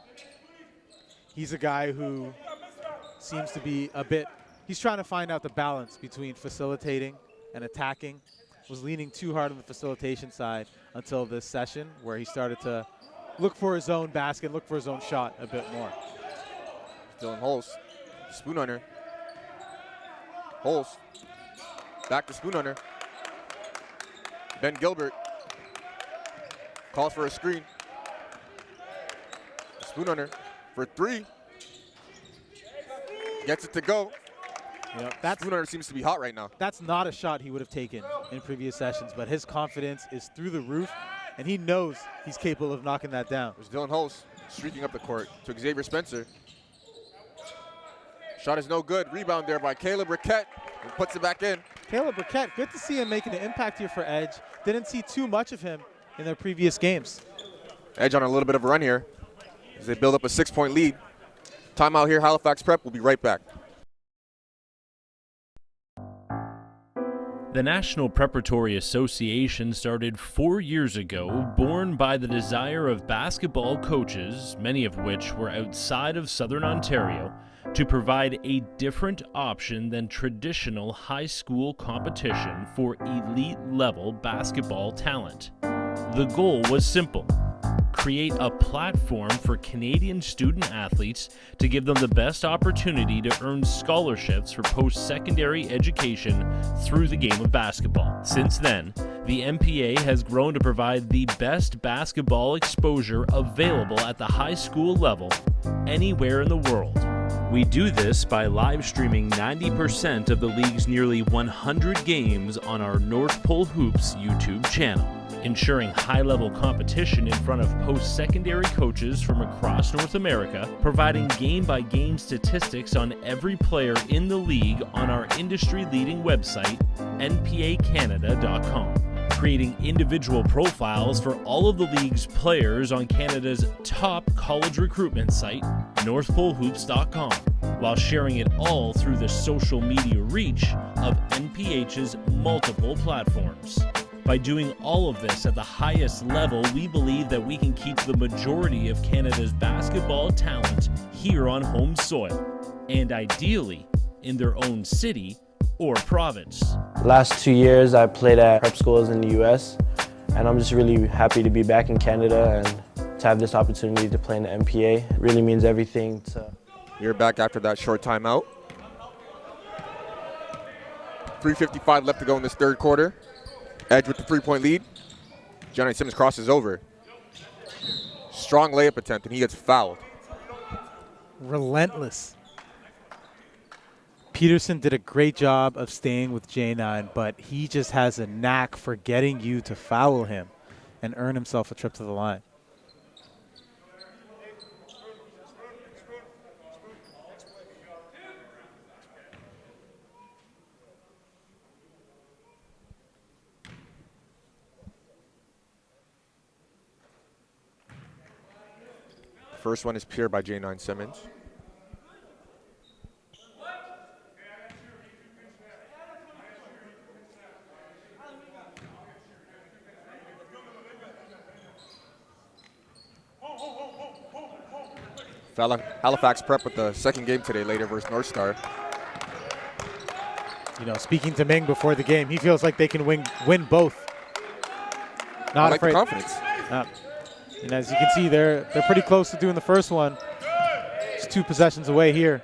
He's a guy who seems to be he's trying to find out the balance between facilitating and attacking. Was leaning too hard on the facilitation side until this session, where he started to look for his own basket, look for his own shot a bit more. Dylan Holst, Spoon Hunter. Holst, back to Spoon Hunter. Ben Gilbert calls for a screen. Spoon Hunter for three. Gets it to go. Spoon Hunter seems to be hot right now. That's not a shot he would have taken in previous sessions, but his confidence is through the roof, and he knows he's capable of knocking that down. There's Dylan Holst streaking up the court to Xavier Spencer. Shot is no good. Rebound there by Caleb Riquette, and puts it back in. Caleb Riquette, good to see him making an impact here for Edge. Didn't see too much of him in their previous games. Edge on a little bit of a run here as they build up a 6-point lead. Timeout here, Halifax Prep. We'll be right back. The National Preparatory Association started 4 years ago, born by the desire of basketball coaches, many of which were outside of Southern Ontario, to provide a different option than traditional high school competition for elite-level basketball talent. The goal was simple: create a platform for Canadian student athletes to give them the best opportunity to earn scholarships for post-secondary education through the game of basketball. Since then, the NPA has grown to provide the best basketball exposure available at the high school level anywhere in the world. We do this by live streaming 90% of the league's nearly 100 games on our North Pole Hoops YouTube channel, ensuring high-level competition in front of post-secondary coaches from across North America, providing game-by-game statistics on every player in the league on our industry-leading website, npacanada.com, creating individual profiles for all of the league's players on Canada's top college recruitment site, northpolehoops.com, while sharing it all through the social media reach of NPH's multiple platforms. By doing all of this at the highest level, we believe that we can keep the majority of Canada's basketball talent here on home soil, and ideally in their own city or province. Last 2 years I played at prep schools in the US, and I'm just really happy to be back in Canada and to have this opportunity to play in the NPA. It really means everything to... You're back after that short timeout. 3:55 left to go in this third quarter. Edge with the 3-point lead. Johnny Simmons crosses over. Strong layup attempt, and he gets fouled. Relentless. Peterson did a great job of staying with J9, but he just has a knack for getting you to foul him and earn himself a trip to the line. First one is pure by J9 Simmons. Halifax Prep with the second game today later versus North Star. You know, speaking to Ming before the game, he feels like they can win both. Not like afraid. the confidence. And as you can see, they're pretty close to doing the first one. Just 2 possessions away here.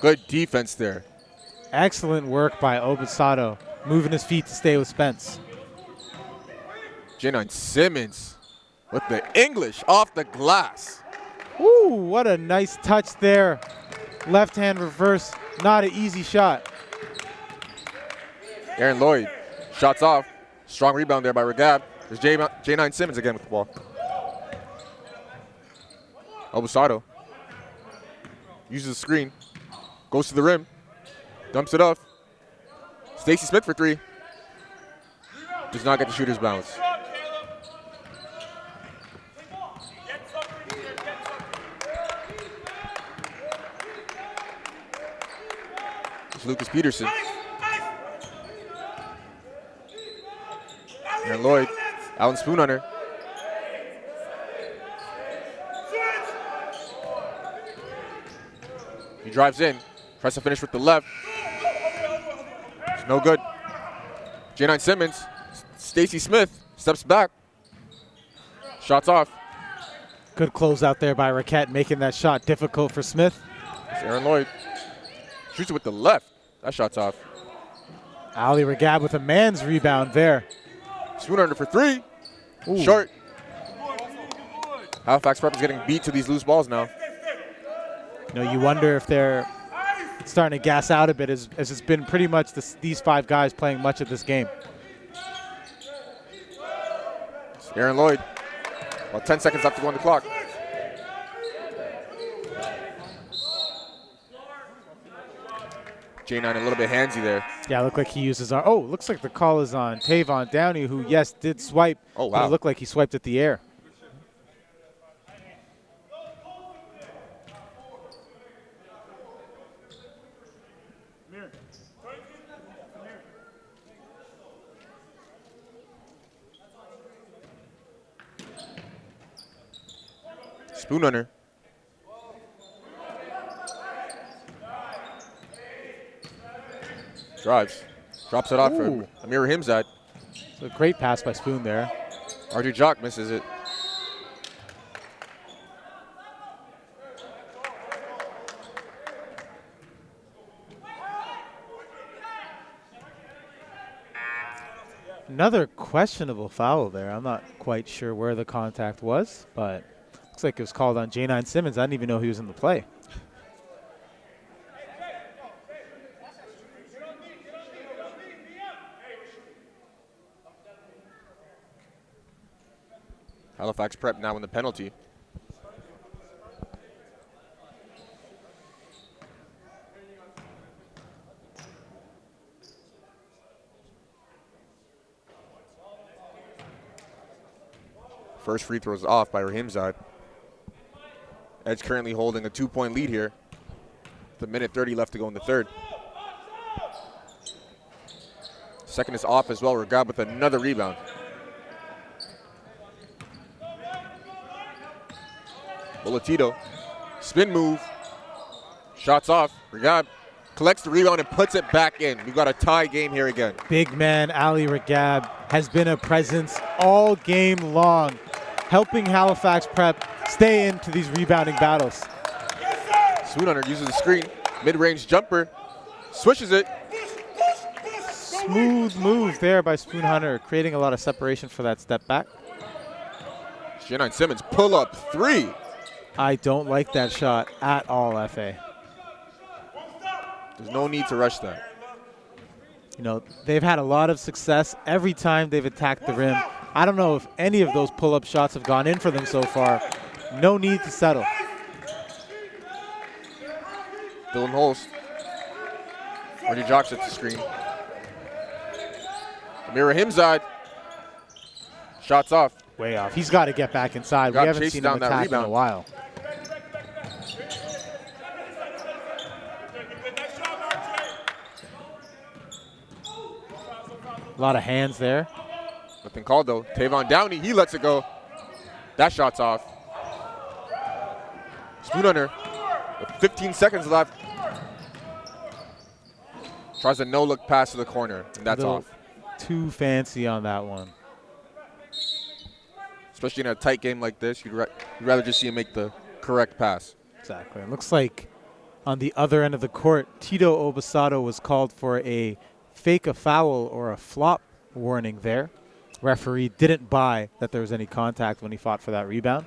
Good defense there. Excellent work by Obasato, moving his feet to stay with Spence. J9 Simmons with the English off the glass. Ooh, what a nice touch there. Left hand reverse, not an easy shot. Aaron Lloyd, shots off. Strong rebound there by Regab. There's J9 Simmons again with the ball. Obasato uses the screen, goes to the rim, dumps it off. Stacey Smith for 3. Does not get the shooter's bounce. It's Lucas Peterson. Aaron Lloyd, Allen Spoonhunter. He drives in, tries to finish with the left. It's no good. J9 Simmons, Stacey Smith steps back. Shots off. Good close out there by Raquette, making that shot difficult for Smith. It's Aaron Lloyd. Shoots it with the left. That shot's off. Ali Regab with a man's rebound there. Spoonhunter for 3. Ooh. Short. Halifax Prep is getting beat to these loose balls now. You know, you wonder if they're starting to gas out a bit as it's been pretty much these 5 guys playing much of this game. It's Aaron Lloyd. About 10 seconds left to go on the clock. J9 a little bit handsy there. Yeah, looked like he uses our. Oh, looks like the call is on Tavon Downey, who, yes, did swipe. Oh, wow. But it looked like he swiped at the air. Spoonhunter. Drives. Drops it off for Amir Himzad. So a great pass by Spoon there. RJ Jock misses it. Another questionable foul there. I'm not quite sure where the contact was, but looks like it was called on J9 Simmons. I didn't even know he was in the play. Halifax Prep now in the penalty. First free throw is off by Rahimzad. Edge currently holding a 2-point lead here. With a minute 30 left to go in the third. Second is off as well. Regab with another rebound. Bolatito, spin move, shots off. Regab collects the rebound and puts it back in. We've got a tie game here again. Big man Ali Regab has been a presence all game long, helping Halifax Prep stay into these rebounding battles. Spoonhunter uses the screen, mid-range jumper, swishes it. Smooth move there by Spoonhunter, creating a lot of separation for that step back. J9 Simmons pull up 3. I don't like that shot at all, FA. There's no need to rush that. You know, they've had a lot of success every time they've attacked the rim. I don't know if any of those pull-up shots have gone in for them so far. No need to settle. Dylan Holst. RJ Jocks at the screen. Amir Himzad. Shots off. Way off. He's got to get back inside. We haven't seen him attack in a while. A lot of hands there. Nothing called though. Tavon Downey, he lets it go. That shot's off. Spoon under. With 15 seconds left. Tries a no-look pass to the corner, and that's off. Too fancy on that one. Especially in a tight game like this, you'd rather just see him make the correct pass. Exactly. It looks like on the other end of the court, Tito Obasato was called for a fake a foul or a flop warning there. Referee didn't buy that there was any contact when he fought for that rebound.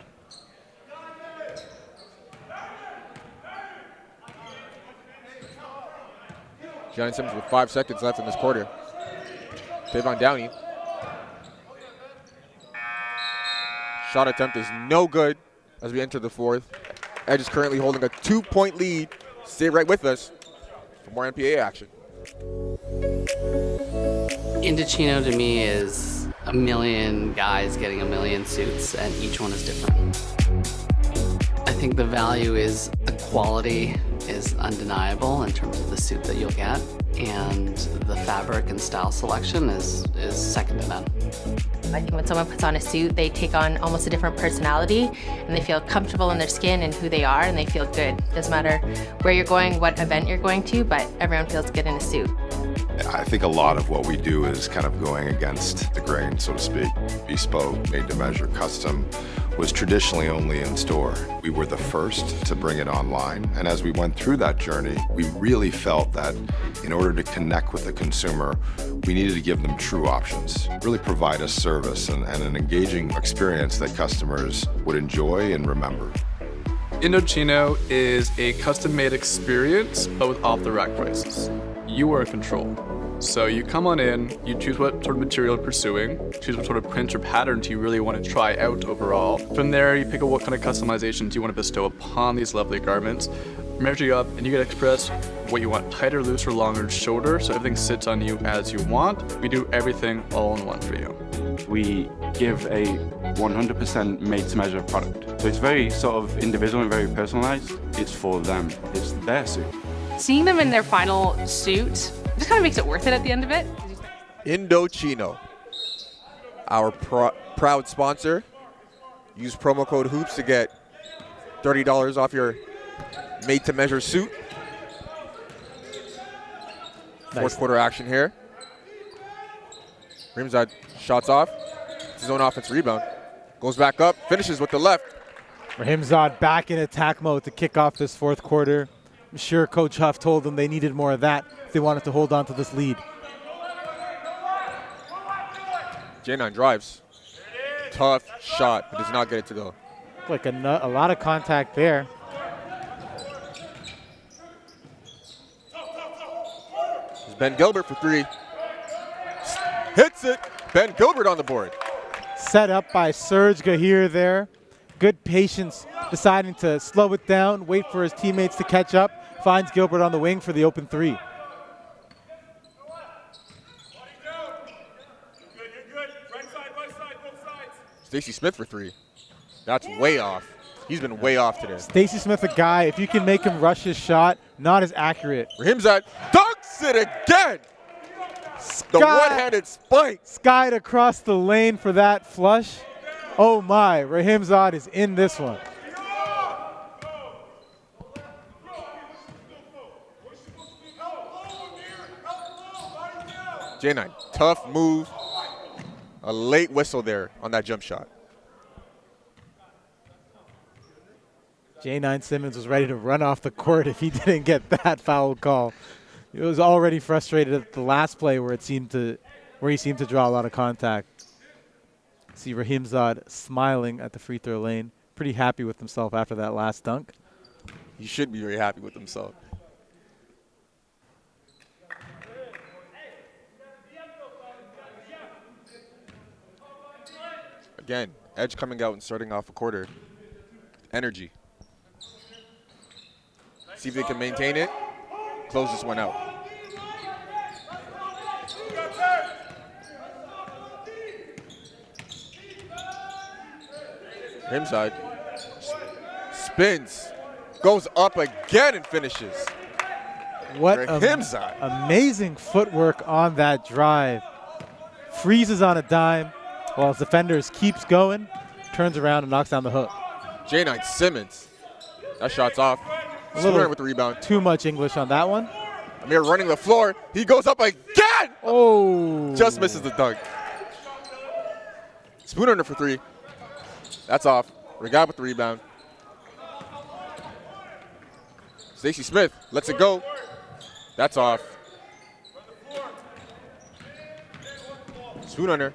Gianni Simmons with 5 seconds left in this quarter. Tavon Downey. Shot attempt is no good as we enter the fourth. Edge is currently holding a 2-point lead. Stay right with us for more NPA action. Indochino to me is a million guys getting a million suits, and each one is different. I think the value is the quality is undeniable in terms of the suit that you'll get, and the fabric and style selection is second to none. I think when someone puts on a suit, they take on almost a different personality, and they feel comfortable in their skin and who they are, and they feel good. Doesn't matter where you're going, what event you're going to, but everyone feels good in a suit. I think a lot of what we do is kind of going against the grain, so to speak. Bespoke, made to measure, custom was traditionally only in store. We were the first to bring it online, and as we went through that journey, we really felt that in order to connect with the consumer, we needed to give them true options, really provide a service and an engaging experience that customers would enjoy and remember. Indochino is a custom-made experience, but with off-the-rack prices. You are in control. So you come on in, you choose what sort of material you're pursuing, choose what sort of print or patterns you really want to try out overall. From there, you pick out what kind of customizations you want to bestow upon these lovely garments, measure you up, and you get to express what you want, tighter, looser, longer shoulder, so everything sits on you as you want. We do everything all in one for you. We give a 100% made-to-measure product. So it's very sort of individual and very personalized. It's for them. It's their suit. Seeing them in their final suit just kind of makes it worth it at the end of it. Indochino, our proud sponsor. Use promo code HOOPS to get $30 off your made-to-measure suit. Fourth quarter action here. Rimzad shots off. It's his own offense rebound. Goes back up, finishes with the left. Rahimzad back in attack mode to kick off this fourth quarter. I'm sure Coach Huff told them they needed more of that if they wanted to hold on to this lead. J9 drives. Tough shot, but does not get it to go. Like a lot of contact there. It's Ben Gilbert for three. Hits it. Ben Gilbert on the board. Set up by Serge Gahir there. Good patience, deciding to slow it down, wait for his teammates to catch up. Finds Gilbert on the wing for the open three. Stacey Smith for three. That's way off. He's been way off today. Stacey Smith, a guy, if you can make him rush his shot, not as accurate. Rahimzad dunks it again. The one-handed spike. Skied across the lane for that flush. Oh my, Rahimzad is in this one. J9, tough move. A late whistle there on that jump shot. J9 Simmons was ready to run off the court if he didn't get that foul call. He was already frustrated at the last play where he seemed to draw a lot of contact. See Rahimzad smiling at the free throw lane, pretty happy with himself after that last dunk. He should be very happy with himself. Again, Edge coming out and starting off a quarter. Energy. See if they can maintain it. Close this one out. Inside. Spins. Goes up again and finishes. What amazing footwork on that drive. Freezes on a dime while his defenders keeps going, turns around and knocks down the hook. J9 Simmons. That shot's off. A Spooner little with the rebound. too much English on that one. Amir running the floor. He goes up again. Oh. Just misses the dunk. Spooner for 3. That's off. Regatta with the rebound. Stacey Smith lets it go. That's off. Spooner.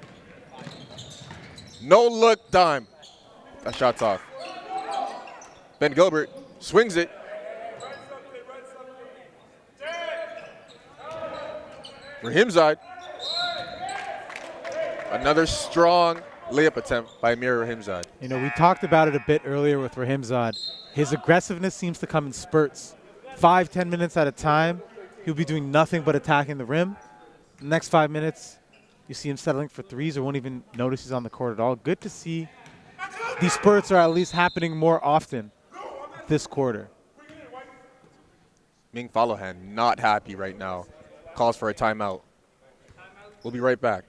No look time. That shot's off. Ben Gilbert swings it. Rahimzad. Another strong layup attempt by Amir Rahimzad. You know, we talked about it a bit earlier with Rahimzad. His aggressiveness seems to come in spurts. 5-10 minutes at a time, he'll be doing nothing but attacking the rim. The next 5 minutes, you see him settling for threes or won't even notice he's on the court at all. Good to see these spurts are at least happening more often this quarter. Ming Falohan not happy right now. Calls for a timeout. We'll be right back.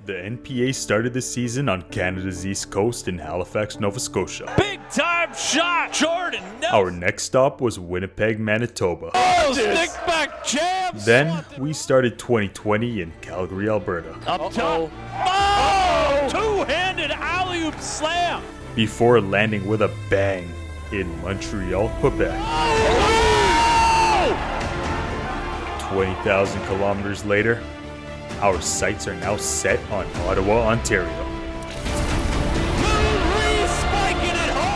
The NPA started the season on Canada's East Coast in Halifax, Nova Scotia. Big time shot, Jordan. Our next stop was Winnipeg, Manitoba. Oh, stick back jams. Then we started 2020 in Calgary, Alberta. Up top. Oh, two-handed alley-oop slam. Before landing with a bang in Montreal, Quebec. 20,000 kilometers later, our sights are now set on Ottawa, Ontario,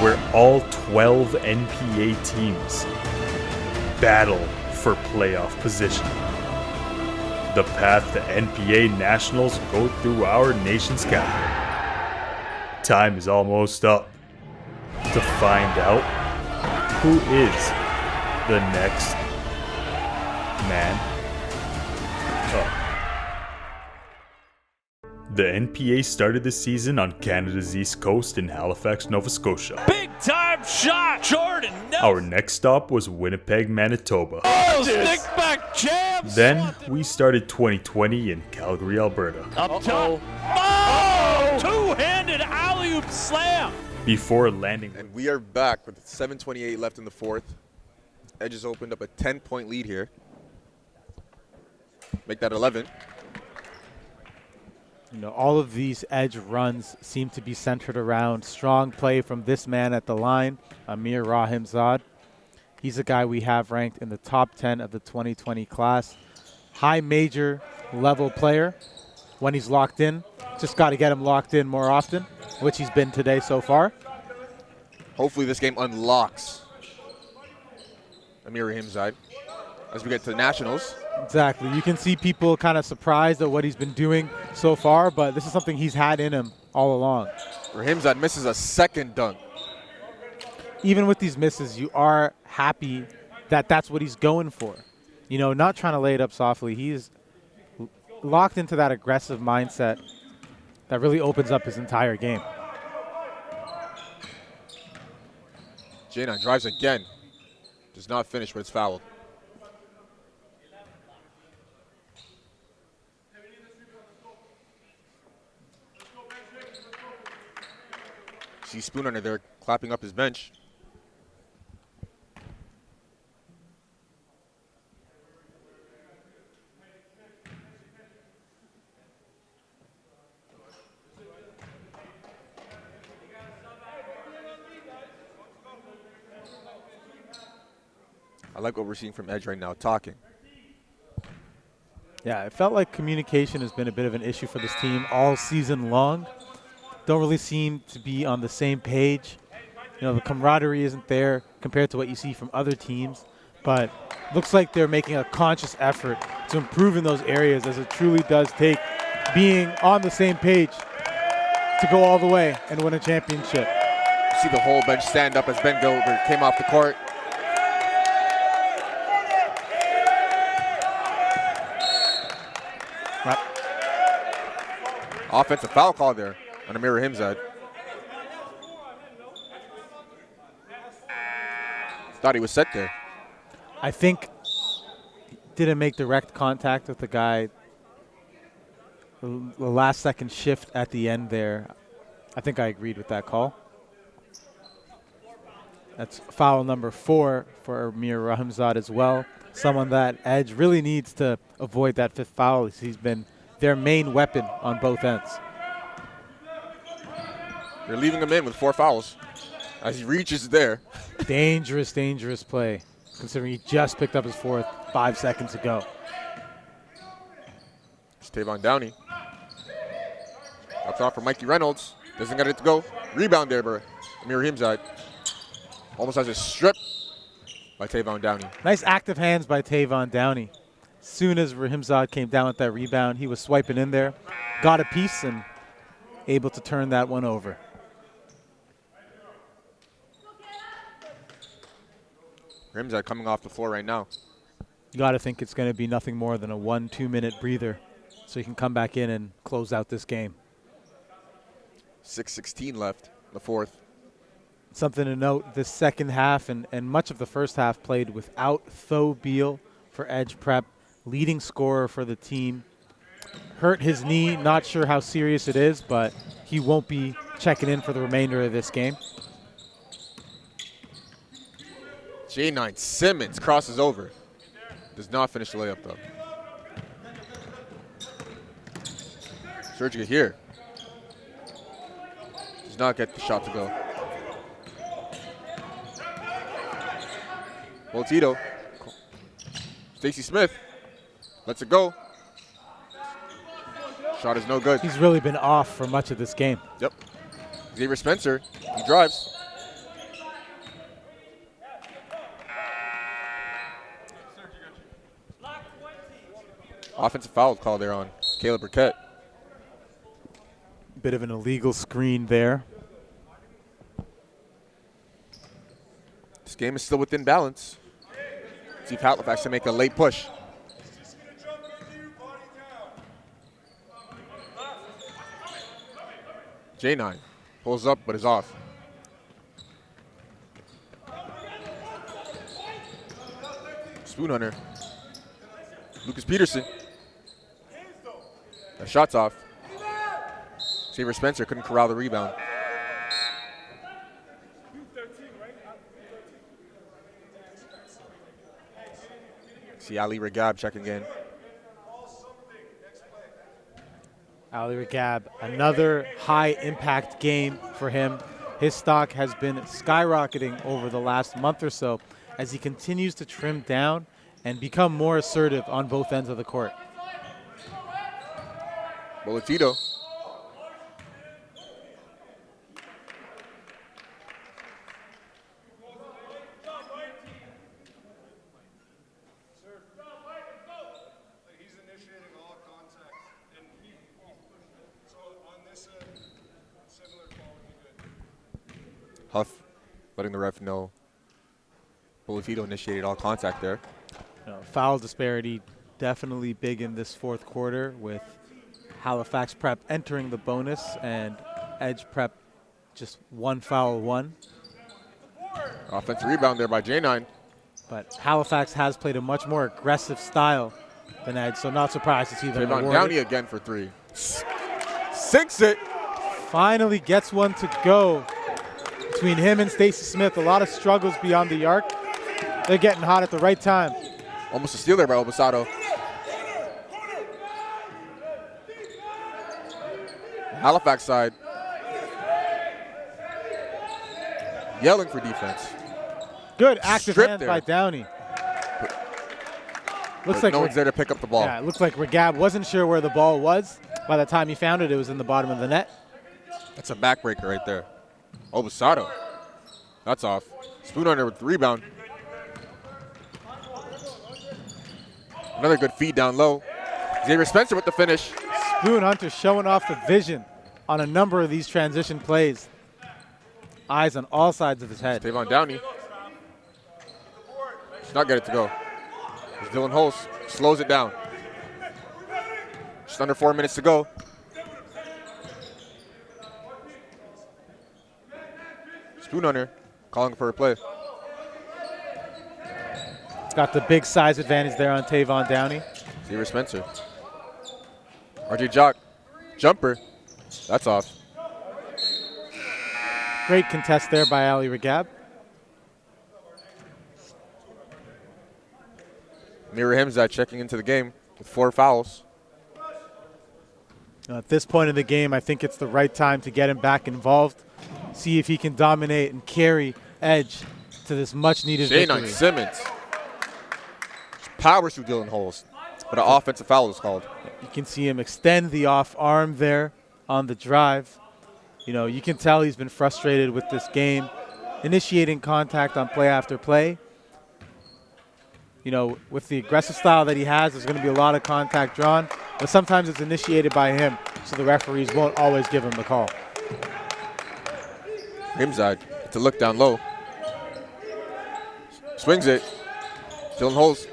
where all 12 NPA teams battle for playoff position. The path to NPA Nationals go through our nation's capital. Time is almost up to find out who is the next man up. The NPA started the season on Canada's East Coast in Halifax, Nova Scotia. Big time shot, Jordan. Our next stop was Winnipeg, Manitoba. Oh, stick back jams. Then we started 2020 in Calgary, Alberta. Up top. Oh, two-handed alley-oop slam. Before landing. And we are back with 7:28 left in the fourth. Edge has opened up a 10-point lead here. Make that 11. You know, all of these Edge runs seem to be centered around strong play from this man at the line, Amir Rahimzad. He's a guy we have ranked in the top 10 of the 2020 class. High major level player when he's locked in. Just got to get him locked in more often, which he's been today so far. Hopefully this game unlocks Amir Rahimzad as we get to the Nationals. Exactly. You can see people kind of surprised at what he's been doing so far, but this is something he's had in him all along. Rahimzad misses a second dunk. Even with these misses, you are happy that that's what he's going for. You know, not trying to lay it up softly. He's locked into that aggressive mindset that really opens up his entire game. J9 drives again. Does not finish, but it's fouled. See Spoon under there clapping up his bench. I like what we're seeing from Edge right now, talking. Yeah, it felt like communication has been a bit of an issue for this team all season long. Don't really seem to be on the same page. You know, the camaraderie isn't there compared to what you see from other teams, but looks like they're making a conscious effort to improve in those areas, as it truly does take being on the same page to go all the way and win a championship. See the whole bench stand up as Ben Gilbert came off the court. Offensive foul call there on Amir Rahimzad. Thought he was set there. I think he didn't make direct contact with the guy. The last second shift at the end there, I think I agreed with that call. That's foul number 4 for Amir Rahimzad as well. Someone that Edge really needs to avoid that 5th foul. He's been their main weapon on both ends. They're leaving him in with 4 fouls as he reaches there. Dangerous, dangerous play, considering he just picked up his 4th 5 seconds ago. It's Tavon Downey. Up top for Mikey Reynolds. Doesn't get it to go. Rebound there, bro. Amir Rahimzad. Almost has a strip by Tavon Downey. Nice active hands by Tavon Downey. As soon as Rahimzad came down with that rebound, he was swiping in there, got a piece, and able to turn that one over. Rahimzad coming off the floor right now. You got to think it's going to be nothing more than a 1-2 minute breather so he can come back in and close out this game. 6:16 left, the 4th. Something to note, this second half and much of the first half played without Tho Beal for Edge Prep, leading scorer for the team. Hurt his knee, not sure how serious it is, but he won't be checking in for the remainder of this game. J9 Simmons crosses over. Does not finish the layup though. Sergio here. Does not get the shot to go. Boltito. Stacey Smith lets it go. Shot is no good. He's really been off for much of this game. Yep. Xavier Spencer, he drives. Offensive foul call there on Caleb Burkett. Bit of an illegal screen there. This game is still within balance. See if Halifax can make a late push. J9 pulls up but is off. Spoon Hunter. Lucas Peterson. That shot's off. Xavier Spencer couldn't corral the rebound. See Ali Regab checking in. Ali Regab, another high impact game for him. His stock has been skyrocketing over the last month or so as he continues to trim down and become more assertive on both ends of the court. Bolotito. Huff letting the ref know Bolotito initiated all contact there. Foul disparity definitely big in this 4th quarter with Halifax Prep entering the bonus and Edge Prep just 1 foul 1. Offensive rebound there by J9. But Halifax has played a much more aggressive style than Edge, so not surprised to see them Tavon awarded. Downey again for 3. Sinks it. Finally gets one to go. Between him and Stacey Smith, a lot of struggles beyond the arc. They're getting hot at the right time. Almost a steal there by Obasado. Halifax side yelling for defense. Good active Strip hands there. by Downey. Looks But like no one's there to pick up the ball. Yeah, it looks like Regab wasn't sure where the ball was. By the time he found it, it was in the bottom of the net. That's a backbreaker right there. Obasado. That's off. Spoon Hunter with the rebound. Another good feed down low. Xavier Spencer with the finish. Spoon Hunter showing off the vision on a number of these transition plays. Eyes on all sides of his head. Tavon Downey. Does not get it to go. As Dylan Holst slows it down. Just under 4 minutes to go. Spoon Hunter calling for a play. Got the big size advantage there on Tavon Downey. Xavier Spencer. RJ Jock. Jumper. That's off. Great contest there by Ali Regab. Amir Rahimzad checking into the game with 4 fouls. At this point in the game, I think it's the right time to get him back involved, see if he can dominate and carry Edge to this much-needed victory. J9 Simmons powers through Dylan Holes, but an offensive foul is called. You can see him extend the off arm there on the drive. You know, you can tell he's been frustrated with this game, initiating contact on play after play. You know, with the aggressive style that he has, there's going to be a lot of contact drawn, but sometimes it's initiated by him, so the referees won't always give him the call. Rahimzad to look down low. Swings it. Dylan Holes.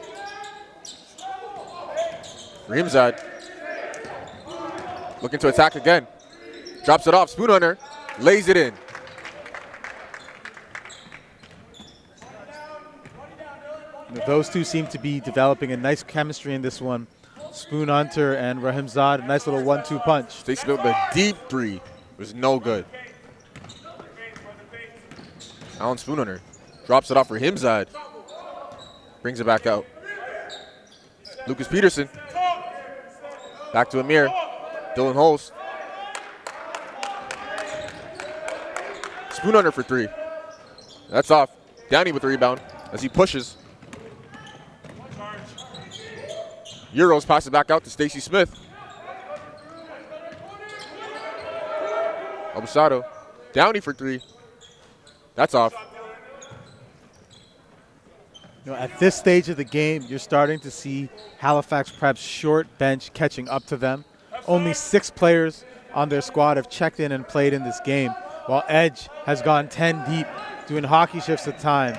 Rahimzad looking to attack again. Drops it off. Spoon Hunter lays it in. Those two seem to be developing a nice chemistry in this one. Spoon Hunter and Rahimzad, a nice little 1-2 punch. Stacey built a deep 3. It was no good. Alan Spoon Hunter drops it off for Rahimzad. Brings it back out. Lucas Peterson. Back to Amir. Dylan Holes. Spoon Hunter for 3. That's off. Downey with the rebound as he pushes. Euros passes back out to Stacey Smith. Obasado. Downey for 3. That's off. You know, at this stage of the game, you're starting to see Halifax Prep's short bench catching up to them. Only 6 players on their squad have checked in and played in this game, while Edge has gone 10 deep, doing hockey shifts at time.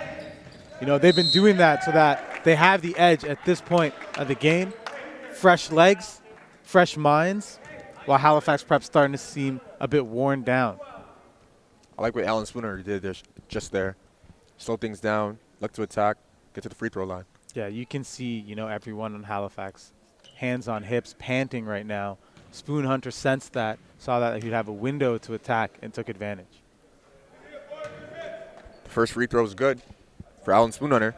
You know, they've been doing that so that they have the edge at this point of the game. Fresh legs, fresh minds, while Halifax Prep's starting to seem a bit worn down. I like what Alan Spooner did there, just there. Slow things down, look to attack, get to the free throw line. Yeah, you can see, you know, everyone on Halifax, hands on hips, panting right now. Spoon Hunter sensed that, saw that he'd have a window to attack, and took advantage. The first free throw is good for Alan Spoon Hunter.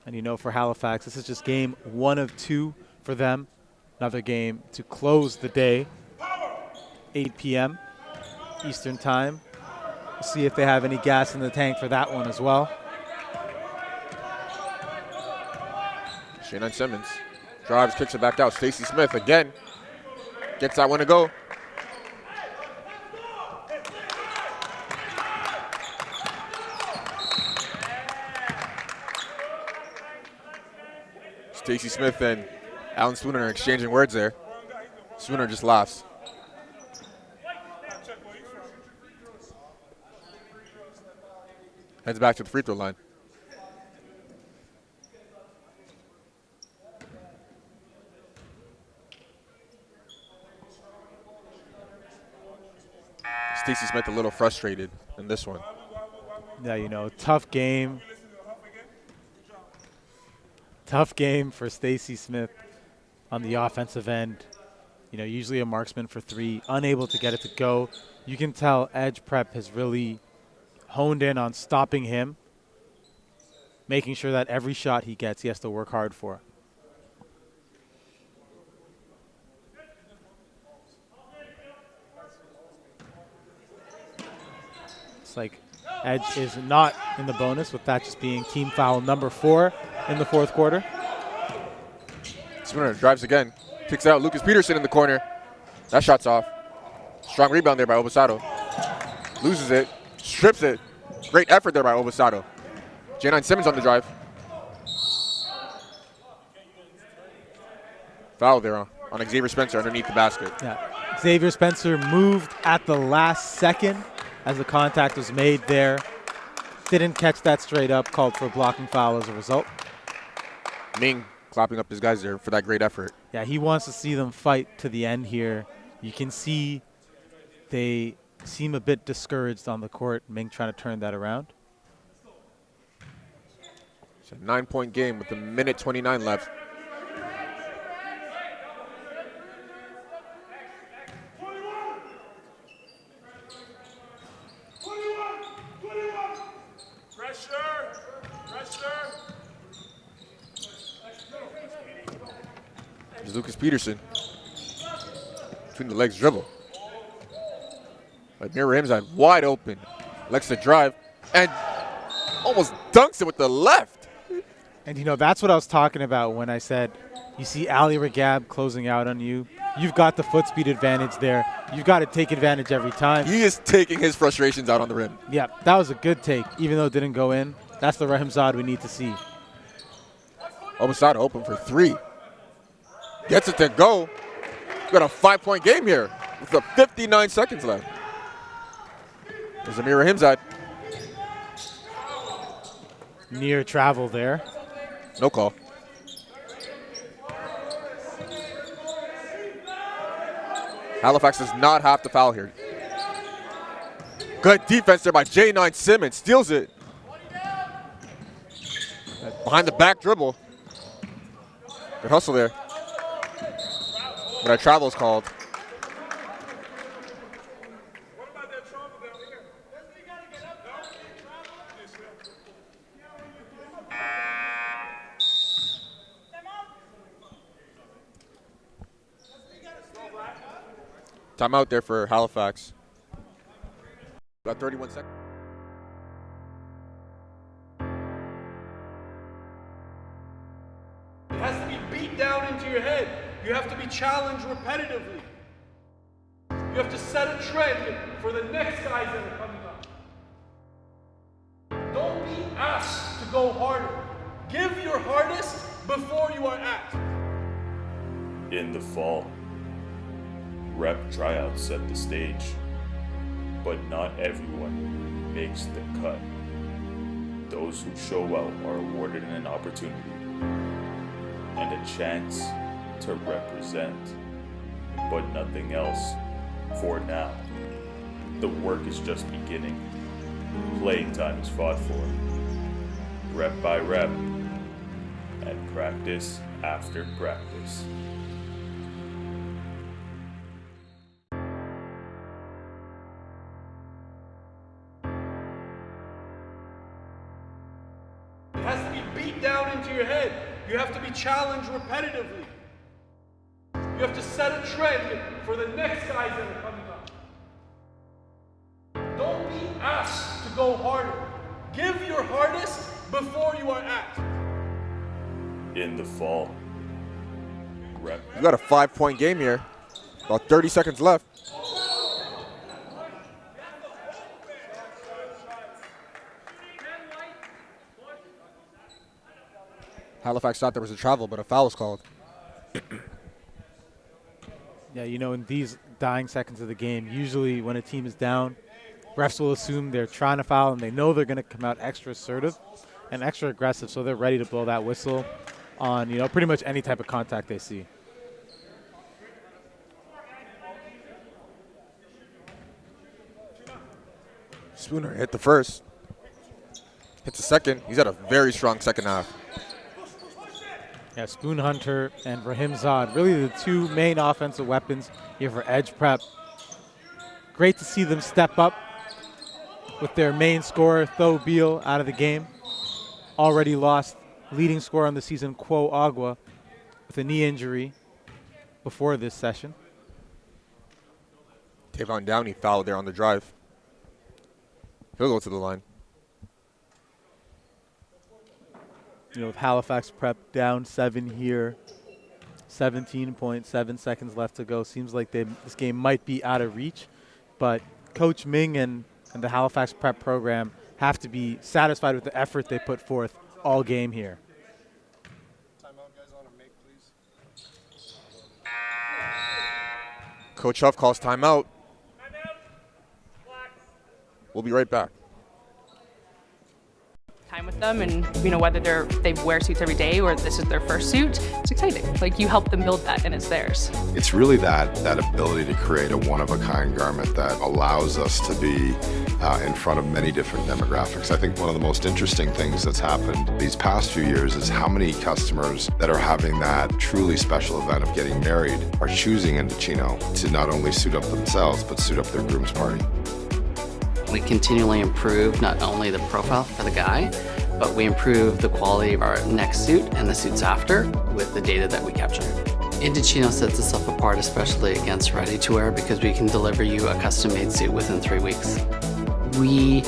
And you know, for Halifax, this is just game 1 of 2 for them. Another game to close the day, 8 p.m. Eastern time. We'll see if they have any gas in the tank for that one as well. J9 Simmons drives, kicks it back out. Stacey Smith again gets that one to go. Stacey Smith and Alan Spooner are exchanging words there. Spooner just laughs. Heads back to the free throw line. Stacey Smith a little frustrated in this one. Yeah, you know, tough game. Tough game for Stacey Smith on the offensive end. You know, usually a marksman for 3, unable to get it to go. You can tell Edge Prep has really honed in on stopping him, making sure that every shot he gets, he has to work hard for. It's like Edge is not in the bonus, with that just being team foul number 4 in the 4th quarter. Spooner drives again, kicks out Lucas Peterson in the corner. That shot's off. Strong rebound there by Obasado. Loses it, strips it. Great effort there by Obasado. J9 Simmons on the drive. Foul there on Xavier Spencer underneath the basket. Yeah, Xavier Spencer moved at the last second as the contact was made there. Didn't catch that straight up, called for a blocking foul as a result. Ming clapping up his guys there for that great effort. Yeah, he wants to see them fight to the end here. You can see they seem a bit discouraged on the court. Ming trying to turn that around. It's a 9-point game with a minute 29 left. Here's Lucas Peterson. Between the legs dribble. But Mir Rahimzad wide open. Likes to drive and almost dunks it with the left. And that's what I was talking about when I said you see Ali Regab closing out on you. You've got the foot speed advantage there. You've got to take advantage every time. He is taking his frustrations out on the rim. Yeah, that was a good take, even though it didn't go in. That's the Rahimzad we need to see. Obasada open for 3. Gets it to go. We've got a 5-point game here with 59 seconds left. There's Amir Rahimzad. Near travel there. No call. Halifax does not have to foul here. Good defense there by J9 Simmons. Steals it. Behind the back dribble. Good hustle there. But a travel is called. Timeout there for Halifax. Got 31 seconds. It has to be beat down into your head. You have to be challenged repetitively. You have to set a trend for the next guys that are coming up. Don't be asked to go harder. Give your hardest before you are asked. In the fall, rep tryouts set the stage, but not everyone makes the cut. Those who show well are awarded an opportunity and a chance to represent, but nothing else for now. The work is just beginning. Playing time is fought for, rep by rep, and practice after practice. It has to be beat down into your head. You have to be challenged repetitively. You have to set a trend for the next guys that are coming up. Don't be asked to go harder. Give your hardest before you are asked. In the fall, rep. We got a 5-point game here. About 30 seconds left. Halifax thought there was a travel, but a foul was called. Yeah, in these dying seconds of the game, usually when a team is down, refs will assume they're trying to foul and they know they're going to come out extra assertive and extra aggressive, so they're ready to blow that whistle on, pretty much any type of contact they see. Spooner hit the first. Hits the second. He's had a very strong second half. Yeah, Spoon Hunter and Rahimzad, really the two main offensive weapons here for Edge Prep. Great to see them step up with their main scorer, Tho Beal, out of the game. Already lost leading scorer on the season, Quo Agua, with a knee injury before this session. Tavon Downey fouled there on the drive. He'll go to the line. With Halifax Prep down 7 here, 17.7 seconds left to go. Seems like this game might be out of reach, but Coach Ming and the Halifax Prep program have to be satisfied with the effort they put forth all game here. Timeout, guys, on a make, please. Coach Huff calls timeout. We'll be right back. Time with them, and whether they wear suits every day or this is their first suit, it's exciting. Like, you help them build that and it's theirs. It's really that ability to create a one-of-a-kind garment that allows us to be in front of many different demographics. I think one of the most interesting things that's happened these past few years is how many customers that are having that truly special event of getting married are choosing Indochino to not only suit up themselves, but suit up their groom's party. We continually improve not only the profile for the guy, but we improve the quality of our next suit and the suits after with the data that we capture. Indochino sets itself apart, especially against ready-to-wear, because we can deliver you a custom-made suit within 3 weeks. We,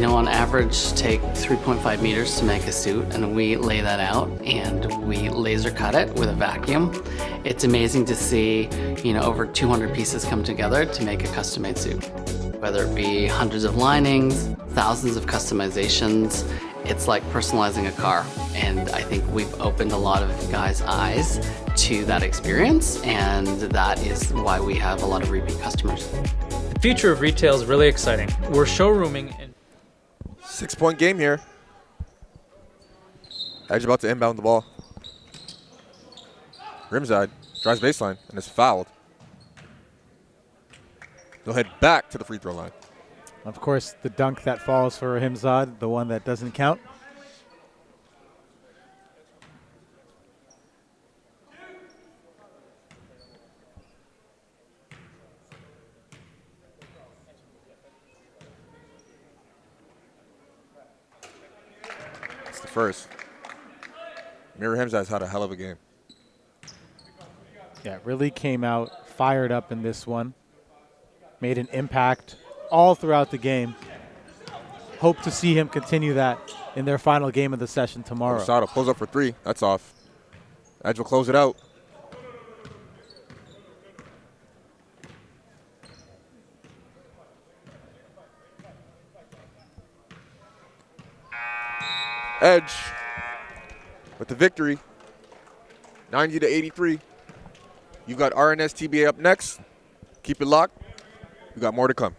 on average take 3.5 meters to make a suit, and we lay that out and we laser cut it with a vacuum. It's amazing to see, over 200 pieces come together to make a custom-made suit. Whether it be hundreds of linings, thousands of customizations, it's like personalizing a car. And I think we've opened a lot of guys' eyes to that experience, and that is why we have a lot of repeat customers. The future of retail is really exciting. We're showrooming in 6-point game here. Edge about to inbound the ball. Rimside drives baseline and is fouled. They'll head back to the free throw line. Of course, the dunk that falls for Himzad, the one that doesn't count. It's the first. Mira Himzad's had a hell of a game. Yeah, really came out fired up in this one. Made an impact all throughout the game. Hope to see him continue that in their final game of the session tomorrow. Rosado pulls up for three. That's off. Edge will close it out. Edge with the victory, 90-83. You've got RNS TBA up next. Keep it locked. We got more to come.